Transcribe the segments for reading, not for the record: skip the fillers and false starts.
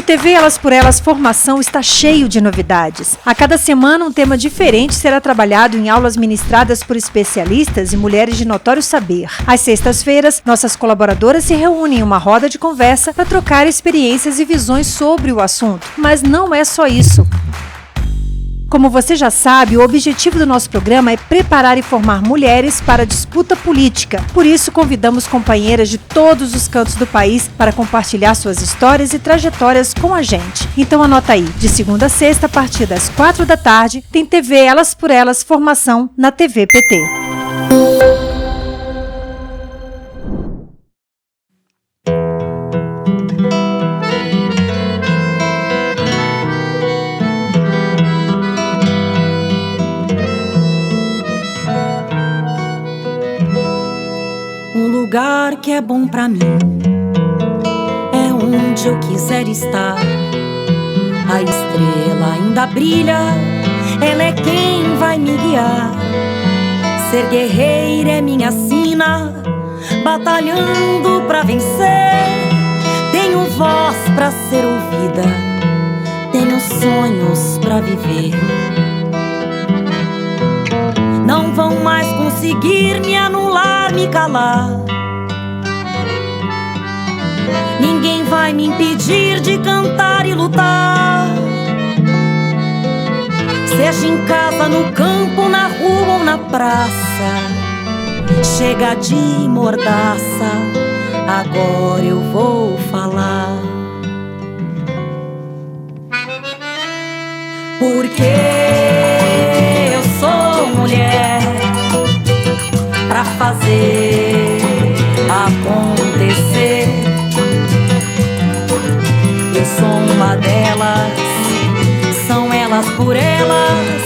TV Elas por Elas Formação está cheio de novidades. A cada semana um tema diferente será trabalhado em aulas ministradas por especialistas e mulheres de notório saber. Às sextas-feiras, nossas colaboradoras se reúnem em uma roda de conversa para trocar experiências e visões sobre o assunto. Mas não é só isso. Como você já sabe, o objetivo do nosso programa é preparar e formar mulheres para a disputa política. Por isso, convidamos companheiras de todos os cantos do país para compartilhar suas histórias e trajetórias com a gente. Então anota aí, de segunda a sexta, a partir das 4 da tarde, tem TV Elas por Elas Formação na TV PT. Lugar que é bom pra mim é onde eu quiser estar. A estrela ainda brilha, ela é quem vai me guiar. Ser guerreira é minha sina, batalhando pra vencer. Tenho voz pra ser ouvida, tenho sonhos pra viver. Não vão mais conseguir me anular, me calar. Ninguém vai me impedir de cantar e lutar. Seja em casa, no campo, na rua ou na praça. Chega de mordaça, agora eu vou falar. Porque eu sou mulher pra fazer acontecer. Eu sou uma delas, são elas por elas,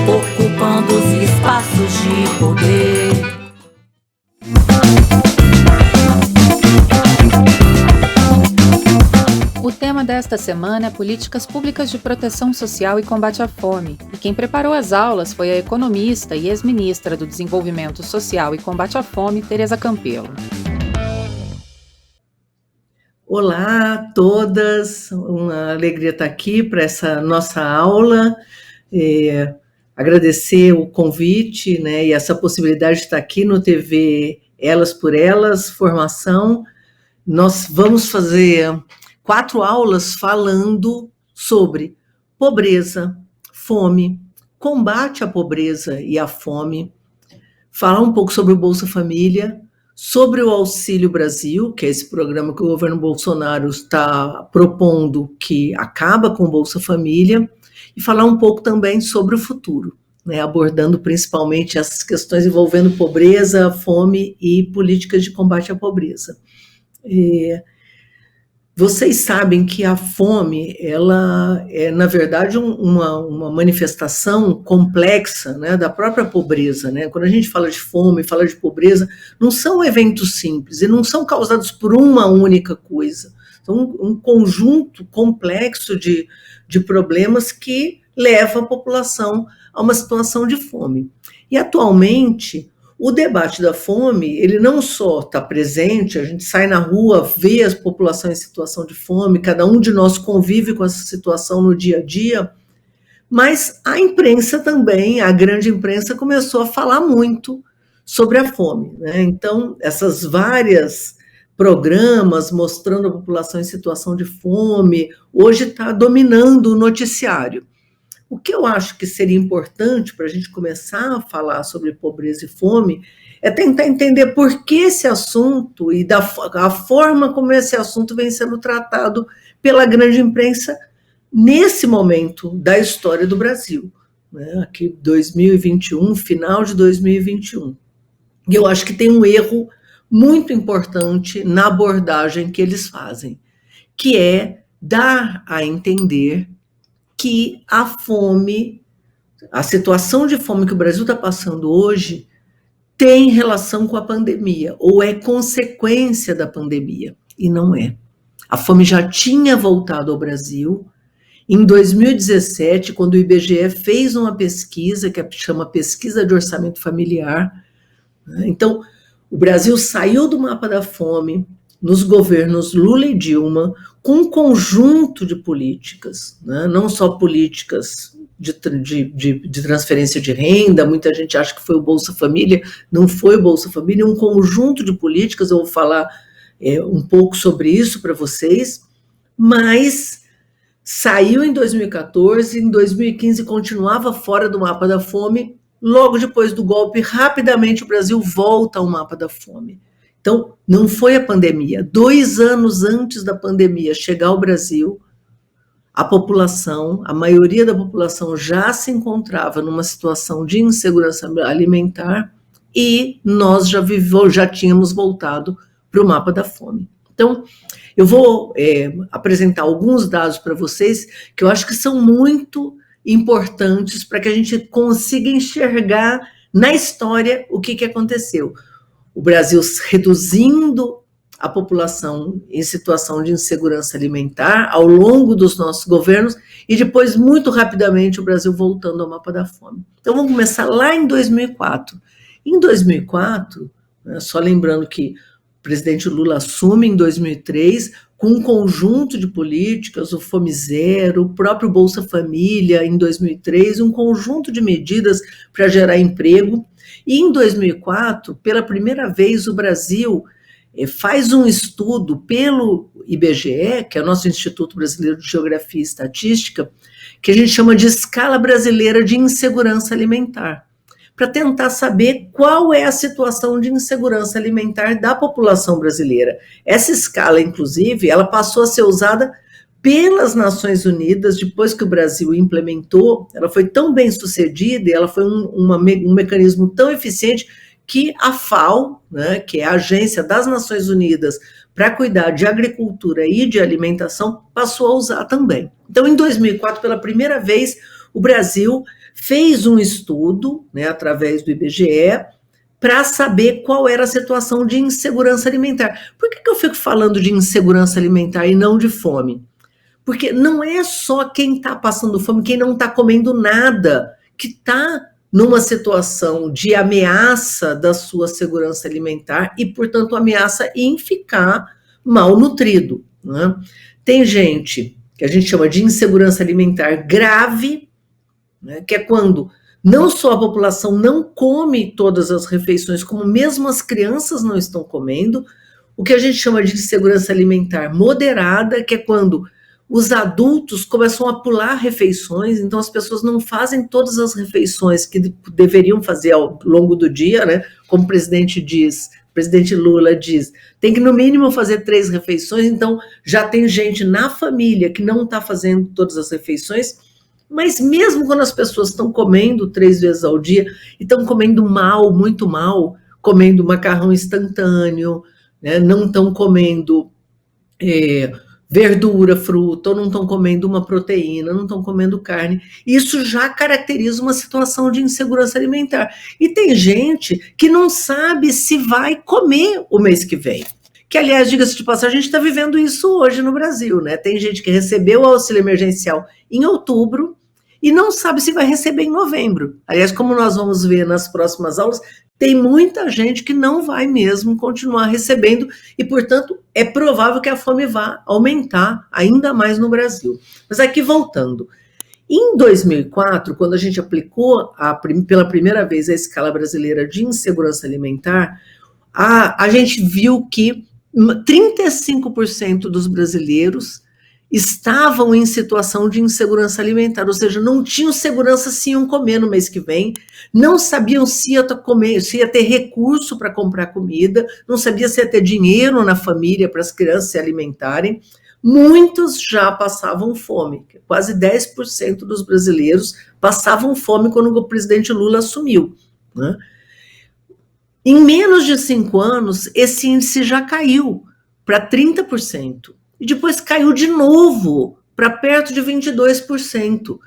ocupando os espaços de poder. O tema desta semana é Políticas Públicas de Proteção Social e Combate à Fome. E quem preparou as aulas foi a economista e ex-ministra do Desenvolvimento Social e Combate à Fome, Tereza Campelo. Olá a todas, uma alegria estar aqui para essa nossa aula, agradecer o convite, né, e essa possibilidade de estar aqui no TV Elas por Elas, formação. Nós vamos fazer 4 aulas falando sobre pobreza, fome, combate à pobreza e à fome, falar um pouco sobre o Bolsa Família, sobre o Auxílio Brasil, que é esse programa que o governo Bolsonaro está propondo que acaba com o Bolsa Família, e falar um pouco também sobre o futuro, né, abordando principalmente essas questões envolvendo pobreza, fome e políticas de combate à pobreza. Vocês sabem que a fome, ela é, na verdade, uma manifestação complexa, né, da própria pobreza, né? Quando a gente fala de fome, fala de pobreza, não são eventos simples e não são causados por uma única coisa. São um conjunto complexo de problemas que leva a população a uma situação de fome. E, atualmente, o debate da fome, ele não só está presente, a gente sai na rua, vê a população em situação de fome, cada um de nós convive com essa situação no dia a dia, mas a imprensa também, a grande imprensa, começou a falar muito sobre a fome, né? Então, essas várias programas mostrando a população em situação de fome, hoje está dominando o noticiário. O que eu acho que seria importante para a gente começar a falar sobre pobreza e fome é tentar entender por que esse assunto e a forma como esse assunto vem sendo tratado pela grande imprensa nesse momento da história do Brasil, né? Aqui 2021, final de 2021. E eu acho que tem um erro muito importante na abordagem que eles fazem, que é dar a entender que a fome, a situação de fome que o Brasil está passando hoje, tem relação com a pandemia, ou é consequência da pandemia, e não é. A fome já tinha voltado ao Brasil. Em 2017, quando o IBGE fez uma pesquisa, que chama Pesquisa de Orçamento Familiar, né? Então, o Brasil saiu do mapa da fome, nos governos Lula e Dilma, com um conjunto de políticas, né? Não só políticas de transferência de renda, muita gente acha que foi o Bolsa Família, não foi o Bolsa Família, um conjunto de políticas, eu vou falar um pouco sobre isso para vocês, mas saiu em 2014, em 2015 continuava fora do mapa da fome, logo depois do golpe, rapidamente o Brasil volta ao mapa da fome. Então, não foi a pandemia. 2 anos antes da pandemia chegar ao Brasil, a população, a maioria da população já se encontrava numa situação de insegurança alimentar e nós já tínhamos voltado para o mapa da fome. Então, eu vou apresentar alguns dados para vocês que eu acho que são muito importantes para que a gente consiga enxergar na história o que aconteceu. O Brasil reduzindo a população em situação de insegurança alimentar ao longo dos nossos governos e depois, muito rapidamente, o Brasil voltando ao mapa da fome. Então, vamos começar lá em 2004. Em 2004, né, só lembrando que o presidente Lula assume em 2003 com um conjunto de políticas, o Fome Zero, o próprio Bolsa Família em 2003, um conjunto de medidas para gerar emprego. E em 2004, pela primeira vez, o Brasil faz um estudo pelo IBGE, que é o nosso Instituto Brasileiro de Geografia e Estatística, que a gente chama de Escala Brasileira de Insegurança Alimentar, para tentar saber qual é a situação de insegurança alimentar da população brasileira. Essa escala, inclusive, ela passou a ser usada pelas Nações Unidas, depois que o Brasil implementou, ela foi tão bem sucedida, e ela foi um mecanismo tão eficiente que a FAO, né, que é a Agência das Nações Unidas para cuidar de agricultura e de alimentação, passou a usar também. Então, em 2004, pela primeira vez, o Brasil fez um estudo, né, através do IBGE, para saber qual era a situação de insegurança alimentar. Por que eu fico falando de insegurança alimentar e não de fome? Porque não é só quem está passando fome, quem não está comendo nada, que está numa situação de ameaça da sua segurança alimentar e, portanto, ameaça em ficar malnutrido, né? Tem gente que a gente chama de insegurança alimentar grave, né, que é quando não só a população não come todas as refeições, como mesmo as crianças não estão comendo. O que a gente chama de insegurança alimentar moderada, que é quando os adultos começam a pular refeições, então as pessoas não fazem todas as refeições que deveriam fazer ao longo do dia, né? Como o presidente Lula diz, tem que no mínimo fazer 3 refeições, então já tem gente na família que não está fazendo todas as refeições, mas mesmo quando as pessoas estão comendo 3 vezes ao dia, e estão comendo mal, muito mal, comendo macarrão instantâneo, né? Não estão comendo verdura, fruta, ou não estão comendo uma proteína, não estão comendo carne. Isso já caracteriza uma situação de insegurança alimentar. E tem gente que não sabe se vai comer o mês que vem. Que, aliás, diga-se de passagem, a gente está vivendo isso hoje no Brasil, né? Tem gente que recebeu o auxílio emergencial em outubro e não sabe se vai receber em novembro. Aliás, como nós vamos ver nas próximas aulas, tem muita gente que não vai mesmo continuar recebendo e, portanto, é provável que a fome vá aumentar ainda mais no Brasil. Mas aqui, voltando, em 2004, quando a gente aplicou pela primeira vez a escala brasileira de insegurança alimentar, a gente viu que 35% dos brasileiros estavam em situação de insegurança alimentar, ou seja, não tinham segurança se iam comer no mês que vem, não sabiam se ia ter recurso para comprar comida, não sabia se ia ter dinheiro na família para as crianças se alimentarem. Muitos já passavam fome, quase 10% dos brasileiros passavam fome quando o presidente Lula assumiu, né? Em menos de 5 anos, esse índice já caiu para 30%. E depois caiu de novo para perto de 22%.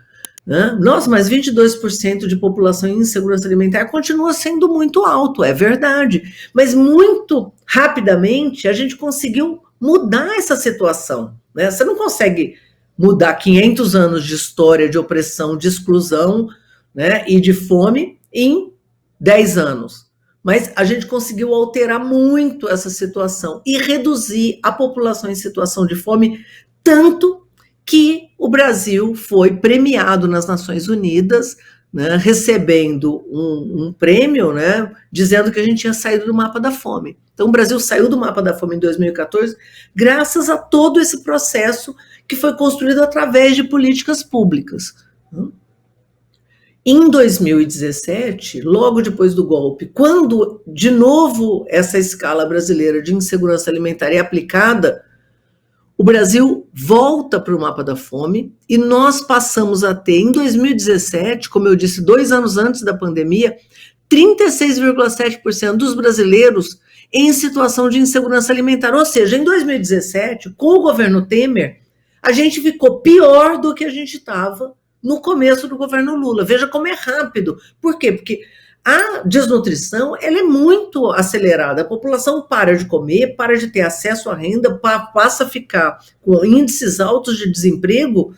Né? Nossa, mas 22% de população em insegurança alimentar continua sendo muito alto, é verdade. Mas muito rapidamente a gente conseguiu mudar essa situação. Né? Você não consegue mudar 500 anos de história de opressão, de exclusão, né, e de fome em 10 anos. Mas a gente conseguiu alterar muito essa situação e reduzir a população em situação de fome, tanto que o Brasil foi premiado nas Nações Unidas, né, recebendo um prêmio, né, dizendo que a gente tinha saído do mapa da fome. Então, o Brasil saiu do mapa da fome em 2014, graças a todo esse processo que foi construído através de políticas públicas. Em 2017, logo depois do golpe, quando, de novo, essa escala brasileira de insegurança alimentar é aplicada, o Brasil volta para o mapa da fome e nós passamos a ter, em 2017, como eu disse, 2 anos antes da pandemia, 36,7% dos brasileiros em situação de insegurança alimentar. Ou seja, em 2017, com o governo Temer, a gente ficou pior do que a gente estava no começo do governo Lula. Veja como é rápido. Por quê? Porque a desnutrição ela é muito acelerada. A população para de comer, para de ter acesso à renda, passa a ficar com índices altos de desemprego,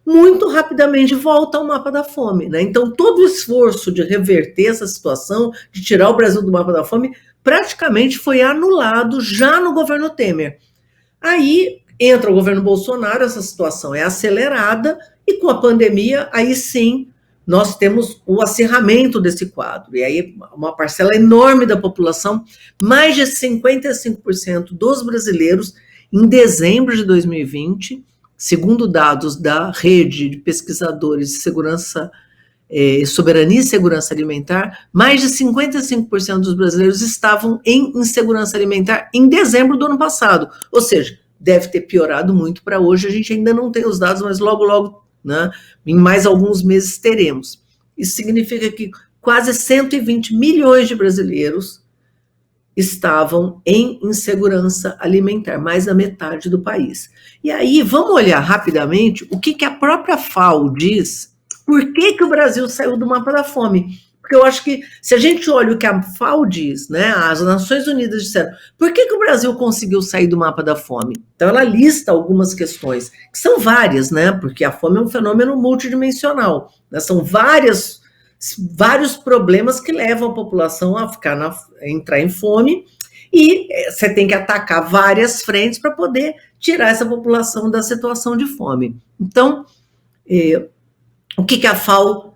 muito rapidamente volta ao mapa da fome, né? Então, todo o esforço de reverter essa situação, de tirar o Brasil do mapa da fome, praticamente foi anulado já no governo Temer. Aí entra o governo Bolsonaro, essa situação é acelerada, e com a pandemia, aí sim, nós temos o acirramento desse quadro. E aí uma parcela enorme da população, mais de 55% dos brasileiros, em dezembro de 2020, segundo dados da Rede de Pesquisadores de Segurança, Soberania e Segurança Alimentar, mais de 55% dos brasileiros estavam em insegurança alimentar em dezembro do ano passado. Ou seja, deve ter piorado muito para hoje, a gente ainda não tem os dados, mas logo, né, em mais alguns meses teremos. Isso significa que quase 120 milhões de brasileiros estavam em insegurança alimentar, mais da metade do país. E aí, vamos olhar rapidamente o que a própria FAO diz, por que o Brasil saiu do mapa da fome. Porque eu acho que, se a gente olha o que a FAO diz, né, as Nações Unidas disseram, por que o Brasil conseguiu sair do mapa da fome? Então, ela lista algumas questões, que são várias, né, porque a fome é um fenômeno multidimensional, né, são vários problemas que levam a população a entrar em fome, e você tem que atacar várias frentes para poder tirar essa população da situação de fome. Então, o que a FAO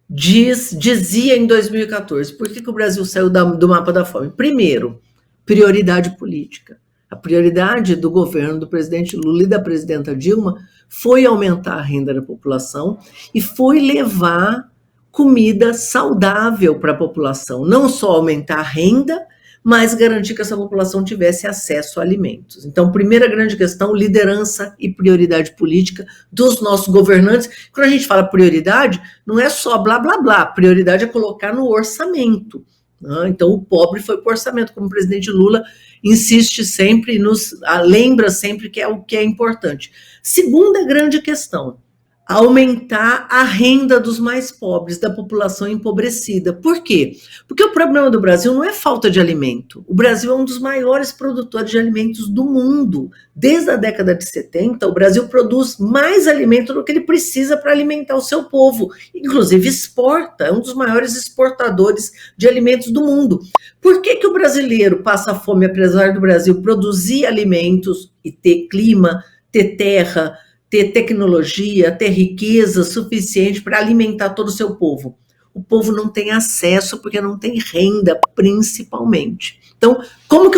dizia em 2014? Por que o Brasil saiu do mapa da fome? Primeiro, prioridade política. A prioridade do governo do presidente Lula e da presidenta Dilma foi aumentar a renda da população e foi levar comida saudável para a população. Não só aumentar a renda, mas garantir que essa população tivesse acesso a alimentos. Então, primeira grande questão, liderança e prioridade política dos nossos governantes. Quando a gente fala prioridade, não é só blá, blá, blá. Prioridade é colocar no orçamento. Né? Então, o pobre foi para o orçamento, como o presidente Lula insiste sempre, lembra sempre que é o que é importante. Segunda grande questão, aumentar a renda dos mais pobres, da população empobrecida. Por quê? Porque o problema do Brasil não é falta de alimento. O Brasil é um dos maiores produtores de alimentos do mundo. Desde a década de 70, o Brasil produz mais alimento do que ele precisa para alimentar o seu povo. Inclusive exporta, é um dos maiores exportadores de alimentos do mundo. Por que o brasileiro passa fome, apesar do Brasil produzir alimentos e ter clima, ter terra, ter tecnologia, ter riqueza suficiente para alimentar todo o seu povo? O povo não tem acesso porque não tem renda, principalmente. Então, como que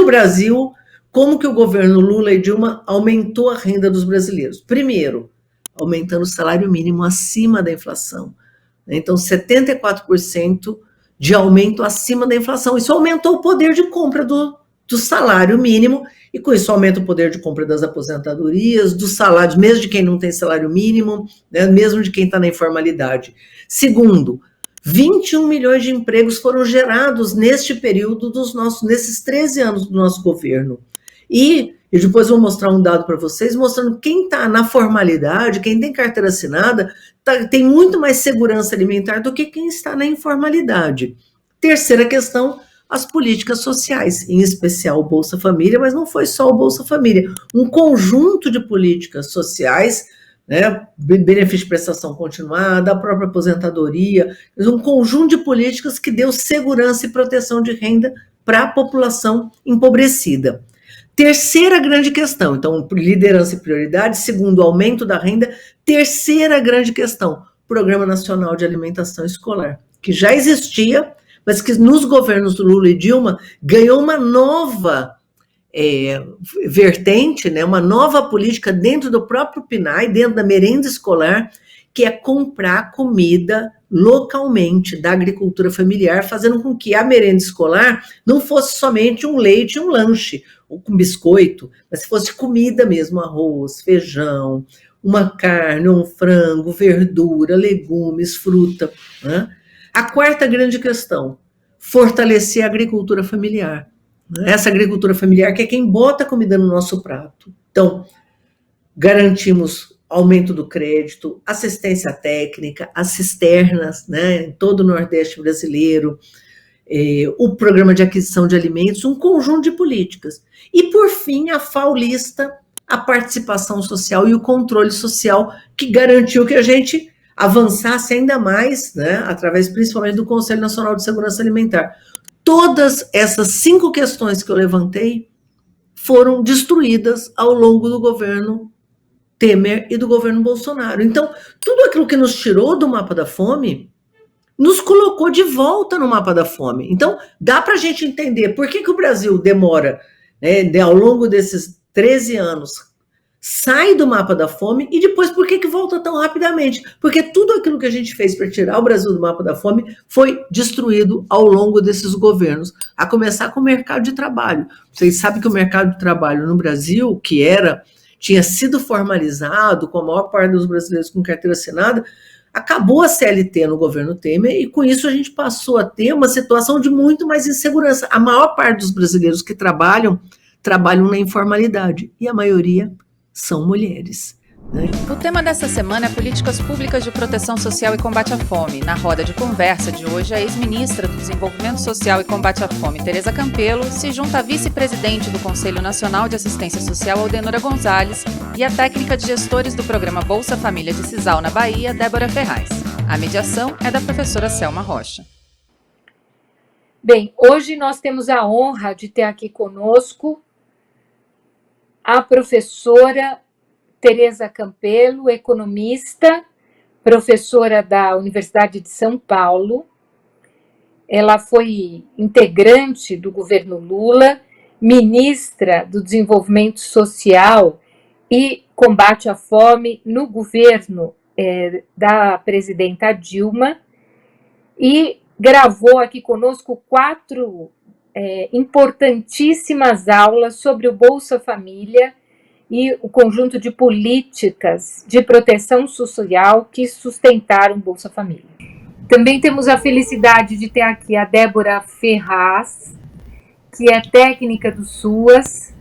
o governo Lula e Dilma aumentou a renda dos brasileiros? Primeiro, aumentando o salário mínimo acima da inflação. Então, 74% de aumento acima da inflação. Isso aumentou o poder de compra do salário mínimo, e com isso aumenta o poder de compra das aposentadorias, dos salários, mesmo de quem não tem salário mínimo, né, mesmo de quem está na informalidade. Segundo, 21 milhões de empregos foram gerados neste período nesses 13 anos do nosso governo. E eu depois vou mostrar um dado para vocês, mostrando quem está na formalidade, quem tem carteira assinada, tem muito mais segurança alimentar do que quem está na informalidade. Terceira questão, as políticas sociais, em especial o Bolsa Família, mas não foi só o Bolsa Família. Um conjunto de políticas sociais né, benefício de prestação continuada, a própria aposentadoria, um conjunto de políticas que deu segurança e proteção de renda para a população empobrecida. Terceira grande questão, então, liderança e prioridade. Segundo, aumento da renda. Terceira grande questão, Programa Nacional de Alimentação Escolar, que já existia, mas que nos governos do Lula e Dilma ganhou uma nova vertente, né, uma nova política dentro do próprio PNAE, dentro da merenda escolar, que é comprar comida localmente da agricultura familiar, fazendo com que a merenda escolar não fosse somente um leite e um lanche, ou com biscoito, mas fosse comida mesmo, arroz, feijão, uma carne, um frango, verdura, legumes, fruta, né? A quarta grande questão, fortalecer a agricultura familiar. Essa agricultura familiar que é quem bota a comida no nosso prato. Então, garantimos aumento do crédito, assistência técnica, as cisternas, né, em todo o Nordeste brasileiro, o programa de aquisição de alimentos, um conjunto de políticas. E, por fim, a FAO lista a participação social e o controle social, que garantiu que a gente avançasse ainda mais, né, através principalmente do Conselho Nacional de Segurança Alimentar. Todas essas 5 questões que eu levantei foram destruídas ao longo do governo Temer e do governo Bolsonaro. Então, tudo aquilo que nos tirou do mapa da fome, nos colocou de volta no mapa da fome. Então, dá para a gente entender por que o Brasil demora, né, ao longo desses 13 anos, sai do mapa da fome e depois por que volta tão rapidamente? Porque tudo aquilo que a gente fez para tirar o Brasil do mapa da fome foi destruído ao longo desses governos, a começar com o mercado de trabalho. Vocês sabem que o mercado de trabalho no Brasil, que tinha sido formalizado com a maior parte dos brasileiros com carteira assinada, acabou a CLT no governo Temer e com isso a gente passou a ter uma situação de muito mais insegurança. A maior parte dos brasileiros que trabalham na informalidade e a maioria são mulheres. Né? O tema dessa semana é Políticas Públicas de Proteção Social e Combate à Fome. Na roda de conversa de hoje, a ex-ministra do Desenvolvimento Social e Combate à Fome, Tereza Campelo, se junta à vice-presidente do Conselho Nacional de Assistência Social, Aldenora Gonzalez, e a técnica de gestores do programa Bolsa Família de Cisal, na Bahia, Débora Ferraz. A mediação é da professora Selma Rocha. Bem, hoje nós temos a honra de ter aqui conosco a professora Tereza Campelo, economista, professora da Universidade de São Paulo. Ela foi integrante do governo Lula, ministra do Desenvolvimento Social e Combate à Fome no governo da presidenta Dilma e gravou aqui conosco 4 importantíssimas aulas sobre o Bolsa Família e o conjunto de políticas de proteção social que sustentaram o Bolsa Família. Também temos a felicidade de ter aqui a Débora Ferraz, que é técnica do SUAS,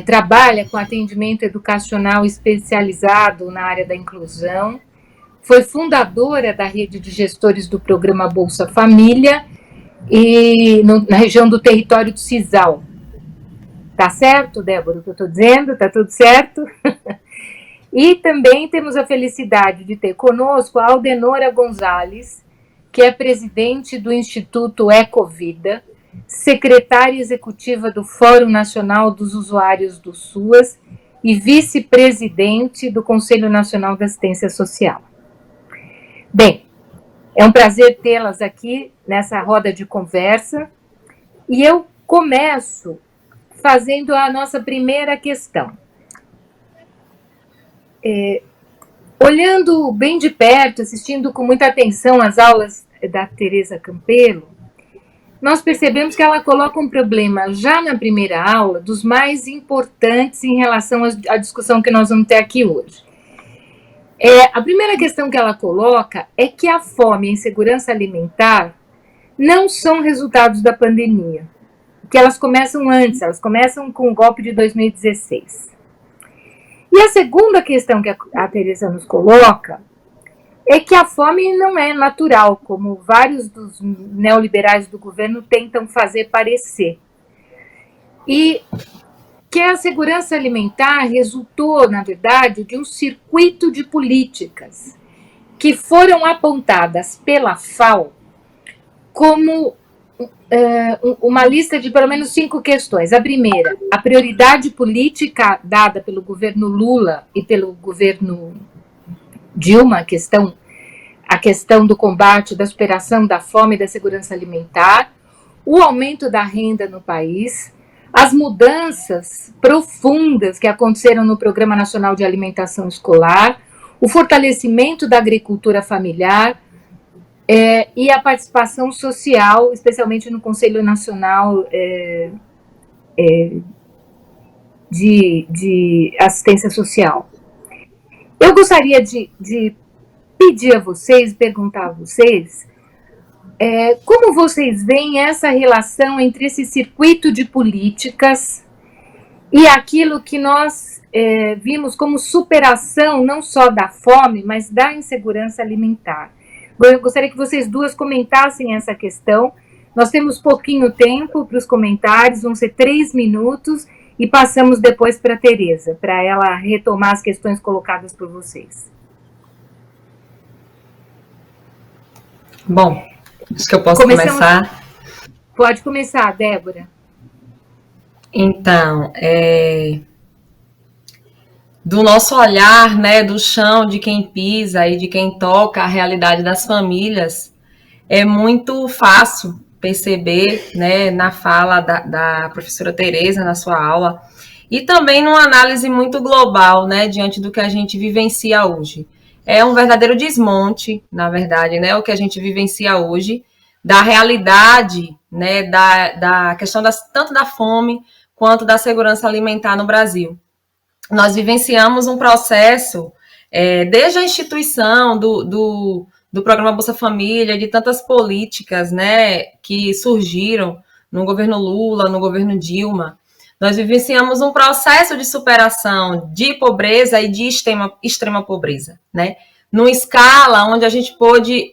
trabalha com atendimento educacional especializado na área da inclusão, foi fundadora da rede de gestores do programa Bolsa Família e na região do território do Cisal. Tá certo, Débora, o que eu estou dizendo? Tá tudo certo? E também temos a felicidade de ter conosco a Aldenora Gonzalez, que é presidente do Instituto Ecovida, secretária executiva do Fórum Nacional dos Usuários do SUAS e vice-presidente do Conselho Nacional de Assistência Social. Bem, é um prazer tê-las aqui nessa roda de conversa e eu começo fazendo a nossa primeira questão. Olhando bem de perto, assistindo com muita atenção as aulas da Tereza Campelo, nós percebemos que ela coloca um problema já na primeira aula dos mais importantes em relação à discussão que nós vamos ter aqui hoje. A primeira questão que ela coloca é que a fome e a insegurança alimentar não são resultados da pandemia, que elas começam antes, elas começam com o golpe de 2016. E a segunda questão que a Tereza nos coloca é que a fome não é natural, como vários dos neoliberais do governo tentam fazer parecer. E que a segurança alimentar resultou, na verdade, de um circuito de políticas que foram apontadas pela FAO como uma lista de pelo menos 5 questões. A primeira, a prioridade política dada pelo governo Lula e pelo governo Dilma, a questão do combate, da superação da fome e da segurança alimentar, o aumento da renda no país, as mudanças profundas que aconteceram no Programa Nacional de Alimentação Escolar, o fortalecimento da agricultura familiar e a participação social, especialmente no Conselho Nacional de Assistência Social. Eu gostaria de pedir a vocês, perguntar a vocês, como vocês veem essa relação entre esse circuito de políticas e aquilo que nós vimos como superação não só da fome, mas da insegurança alimentar. Eu gostaria que vocês duas comentassem essa questão. Nós temos pouquinho tempo para os comentários, vão ser 3 minutos, e passamos depois para a Tereza, para ela retomar as questões colocadas por vocês. Bom, acho que eu posso começar. Pode começar, Débora. Então, do nosso olhar, né, do chão de quem pisa e de quem toca a realidade das famílias, é muito fácil perceber, né, na fala da professora Tereza, na sua aula, e também numa análise muito global, né, diante do que a gente vivencia hoje. É um verdadeiro desmonte, na verdade, né, o que a gente vivencia hoje, da realidade, né, da questão tanto da fome quanto da segurança alimentar no Brasil. Nós vivenciamos um processo, desde a instituição do programa Bolsa Família, de tantas políticas, né, que surgiram no governo Lula, no governo Dilma. Nós vivenciamos um processo de superação de pobreza e de extrema pobreza, né? Numa escala onde a gente pôde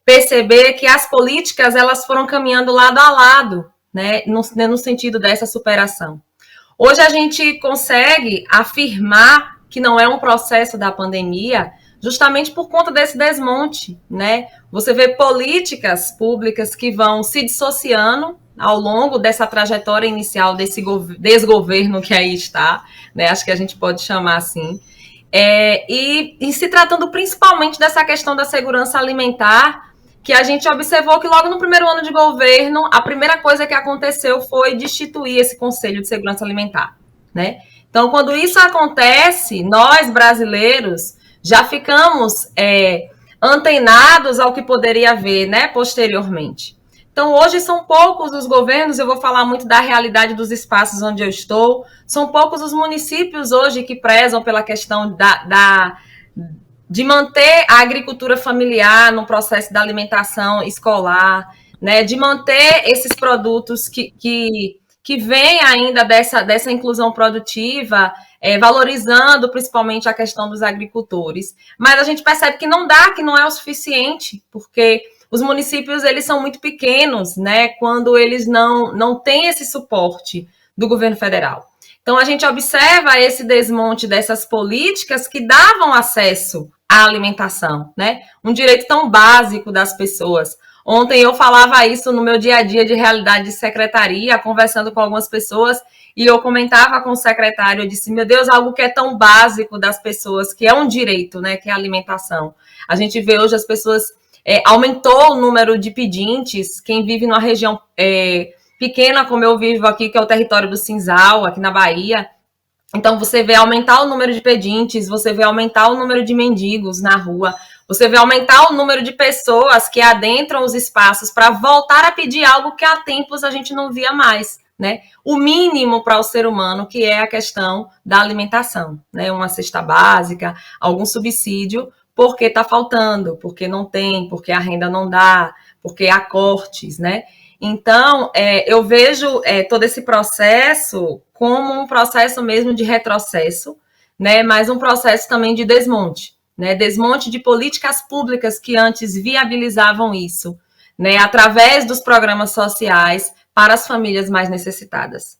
perceber que as políticas elas foram caminhando lado a lado, né, no sentido dessa superação. Hoje a gente consegue afirmar que não é um processo da pandemia, justamente por conta desse desmonte, né? Você vê políticas públicas que vão se dissociando ao longo dessa trajetória inicial desse desgoverno que aí está, né? Acho que a gente pode chamar assim. E se tratando principalmente dessa questão da segurança alimentar, que a gente observou que logo no primeiro ano de governo, a primeira coisa que aconteceu foi destituir esse Conselho de Segurança Alimentar, né? Então, quando isso acontece, nós brasileiros já ficamos antenados ao que poderia haver, né, posteriormente. Então, hoje são poucos os governos, eu vou falar muito da realidade dos espaços onde eu estou, são poucos os municípios hoje que prezam pela questão de manter a agricultura familiar no processo da alimentação escolar, né, de manter esses produtos que vêm ainda dessa inclusão produtiva, valorizando principalmente a questão dos agricultores. Mas a gente percebe que não dá, que não é o suficiente, porque os municípios eles são muito pequenos, né, quando eles não têm esse suporte do governo federal. Então, a gente observa esse desmonte dessas políticas que davam acesso à alimentação, né? Um direito tão básico das pessoas. Ontem eu falava isso no meu dia a dia de realidade de secretaria, conversando com algumas pessoas, e eu comentava com o secretário, eu disse, meu Deus, algo que é tão básico das pessoas, que é um direito, né, que é a alimentação. A gente vê hoje as pessoas, aumentou o número de pedintes, quem vive numa região pequena, como eu vivo aqui, que é o território do Cinzal, aqui na Bahia. Então, você vê aumentar o número de pedintes, você vê aumentar o número de mendigos na rua, você vê aumentar o número de pessoas que adentram os espaços para voltar a pedir algo que há tempos a gente não via mais, né? O mínimo para o ser humano, que é a questão da alimentação, né? Uma cesta básica, algum subsídio, porque está faltando, porque não tem, porque a renda não dá, porque há cortes, né? Então, eu vejo todo esse processo como um processo mesmo de retrocesso, né? Mas um processo também de desmonte, né? Desmonte de políticas públicas que antes viabilizavam isso, né? Através dos programas sociais para as famílias mais necessitadas.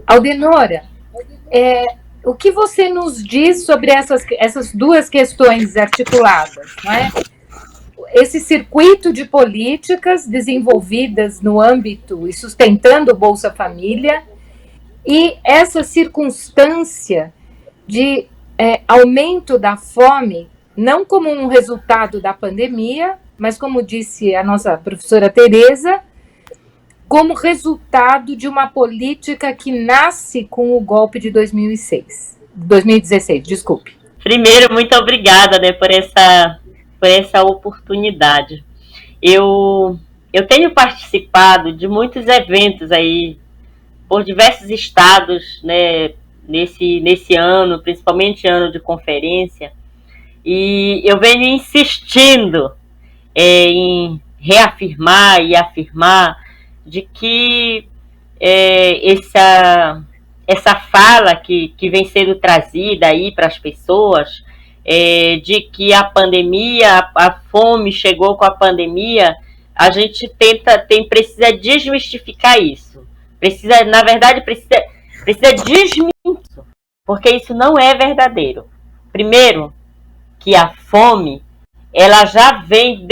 Aldenora, o que você nos diz sobre essas duas questões articuladas, não é? Esse circuito de políticas desenvolvidas no âmbito e sustentando o Bolsa Família e essa circunstância de aumento da fome, não como um resultado da pandemia, mas como disse a nossa professora Tereza, como resultado de uma política que nasce com o golpe de 2016, desculpe. Primeiro, muito obrigada, né, por essa oportunidade. Eu tenho participado de muitos eventos aí por diversos estados, né, nesse ano, principalmente ano de conferência, e eu venho insistindo em reafirmar e afirmar de que essa fala que vem sendo trazida aí para as pessoas, de que a pandemia, a fome chegou com a pandemia, a gente precisa desmistificar isso. Precisa desmentir, porque isso não é verdadeiro. Primeiro, que a fome, ela já vem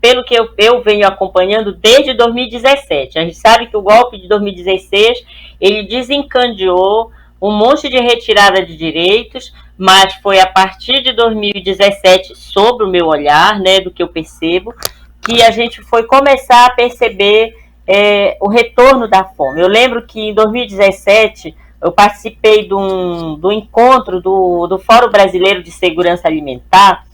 pelo que eu venho acompanhando, desde 2017. A gente sabe que o golpe de 2016, ele desencadeou um monte de retirada de direitos, mas foi a partir de 2017, sobre o meu olhar, né, do que eu percebo, que a gente foi começar a perceber o retorno da fome. Eu lembro que em 2017 eu participei do encontro do Fórum Brasileiro de Segurança Alimentar,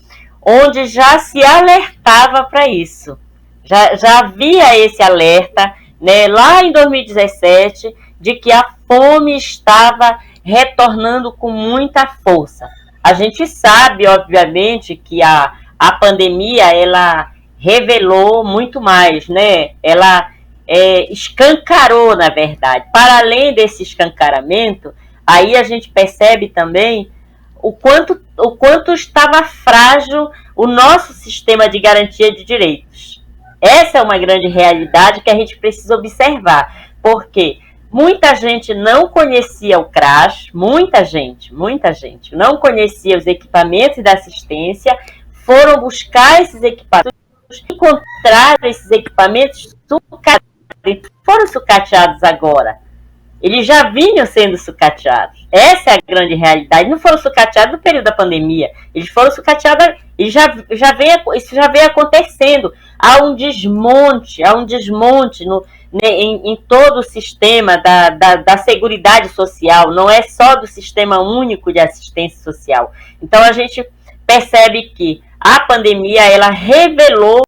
onde já se alertava para isso. Já havia esse alerta, né, lá em 2017, de que a fome estava retornando com muita força. A gente sabe, obviamente, que a pandemia, ela revelou muito mais, né? Ela escancarou, na verdade. Para além desse escancaramento, aí a gente percebe também o quanto estava frágil o nosso sistema de garantia de direitos. Essa é uma grande realidade que a gente precisa observar, porque muita gente não conhecia o CRAS, muita gente não conhecia os equipamentos da assistência, foram buscar esses equipamentos, encontraram esses equipamentos foram sucateados agora. Eles já vinham sendo sucateados. Essa é a grande realidade. Não foram sucateados no período da pandemia. Eles foram sucateados, isso já vem acontecendo. Há um desmonte em todo o sistema da Seguridade Social. Não é só do Sistema Único de Assistência Social. Então, a gente percebe que a pandemia, ela revelou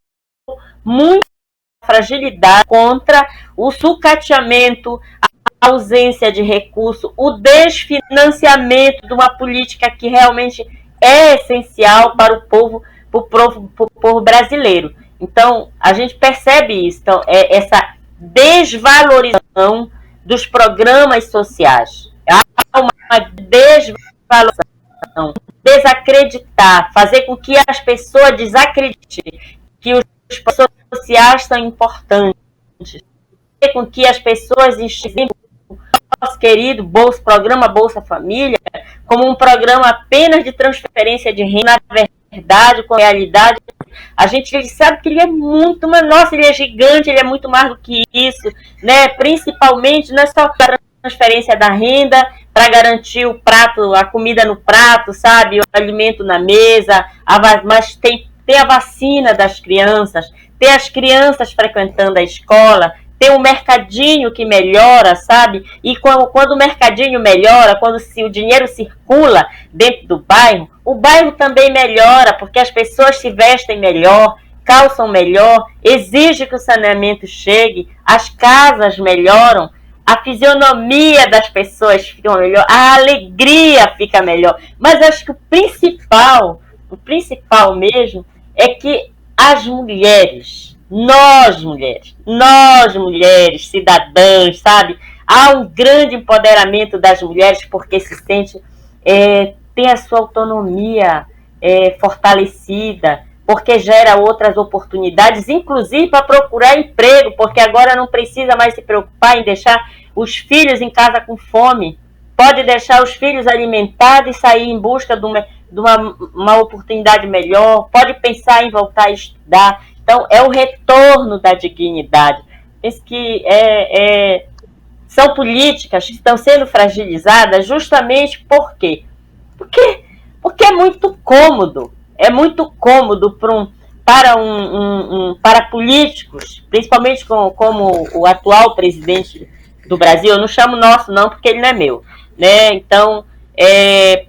muita fragilidade contra o sucateamento, a ausência de recurso, o desfinanciamento de uma política que realmente é essencial para o povo brasileiro. Então, a gente percebe isso, então, essa desvalorização dos programas sociais. Há uma desvalorização, desacreditar, fazer com que as pessoas desacreditem que os programas sociais são importantes, fazer com que as pessoas enxerguem o nosso querido programa Bolsa Família como um programa apenas de transferência de renda. Na verdade, com a realidade, a gente sabe que ele é muito, mas nossa, ele é gigante, ele é muito mais do que isso, né? Principalmente, não é só a transferência da renda para garantir o prato, a comida no prato, sabe? O alimento na mesa, mas tem a vacina das crianças, tem as crianças frequentando a escola, tem o mercadinho que melhora, sabe? E quando o mercadinho melhora, quando o dinheiro circula dentro do bairro, o bairro também melhora, porque as pessoas se vestem melhor, calçam melhor, exige que o saneamento chegue, as casas melhoram, a fisionomia das pessoas fica melhor, a alegria fica melhor. Mas acho que o principal mesmo é que as mulheres, nós mulheres, cidadãs, sabe? Há um grande empoderamento das mulheres porque se sente, tem a sua autonomia fortalecida, porque gera outras oportunidades, inclusive para procurar emprego, porque agora não precisa mais se preocupar em deixar os filhos em casa com fome, pode deixar os filhos alimentados e sair em busca de uma oportunidade melhor, pode pensar em voltar a estudar. Então, é o retorno da dignidade. Penso que são políticas que estão sendo fragilizadas justamente por quê? Porque é muito cômodo. É muito cômodo para políticos, principalmente como o atual presidente do Brasil. Eu não chamo nosso, não, porque ele não é meu, né? Então,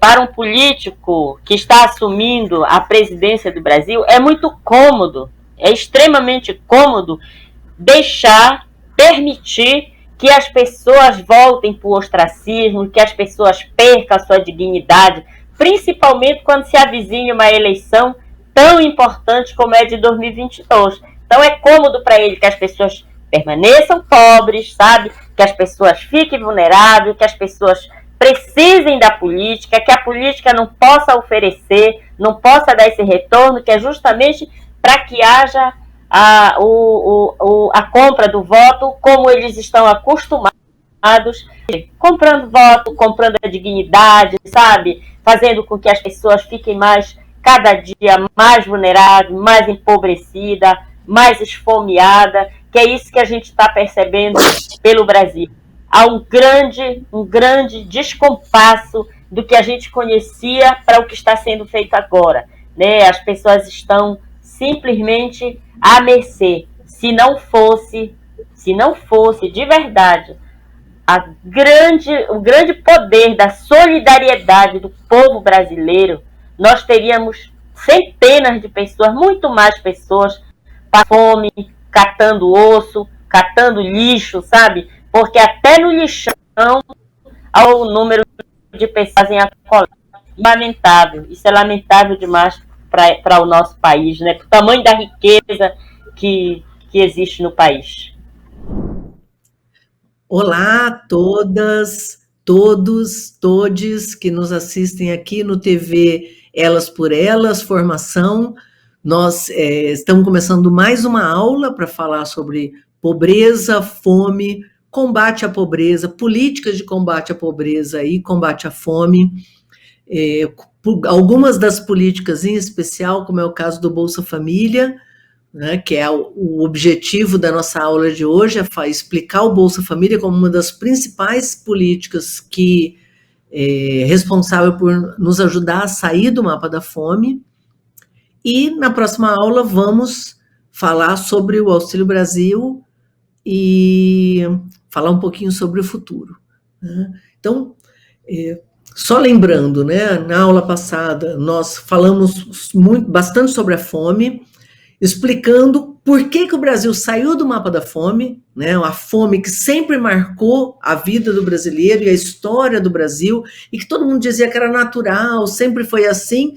para um político que está assumindo a presidência do Brasil, é muito cômodo, é extremamente cômodo permitir que as pessoas voltem para o ostracismo, que as pessoas percam a sua dignidade, principalmente quando se avizinha uma eleição tão importante como é de 2022. Então é cômodo para ele que as pessoas permaneçam pobres, sabe? Que as pessoas fiquem vulneráveis, que as pessoas precisem da política, que a política não possa oferecer, não possa dar esse retorno, que é justamente para que haja a compra do voto, como eles estão acostumados, comprando voto, comprando a dignidade, sabe? Fazendo com que as pessoas fiquem cada dia mais vulneráveis, mais empobrecidas, mais esfomeadas, que é isso que a gente está percebendo pelo Brasil. Há um grande descompasso do que a gente conhecia para o que está sendo feito agora, né? As pessoas estão simplesmente à mercê. Se não fosse de verdade o grande poder da solidariedade do povo brasileiro, nós teríamos centenas de pessoas, muito mais pessoas, para fome, catando osso, catando lixo, sabe? Porque até no lixão há o número de pessoas em acolá. Lamentável, isso é lamentável demais para o nosso país, né? O tamanho da riqueza que existe no país. Olá a todas, todos, todes que nos assistem aqui no TV Elas por Elas, Formação. Nós estamos começando mais uma aula para falar sobre pobreza, fome, combate à pobreza, políticas de combate à pobreza e combate à fome. Algumas das políticas em especial, como é o caso do Bolsa Família, né, que é o objetivo da nossa aula de hoje, é explicar o Bolsa Família como uma das principais políticas que é responsável por nos ajudar a sair do mapa da fome. E na próxima aula vamos falar sobre o Auxílio Brasil e falar um pouquinho sobre o futuro, né? Então, só lembrando, né, na aula passada nós falamos bastante sobre a fome, explicando por que o Brasil saiu do mapa da fome, né, a fome que sempre marcou a vida do brasileiro e a história do Brasil, e que todo mundo dizia que era natural, sempre foi assim,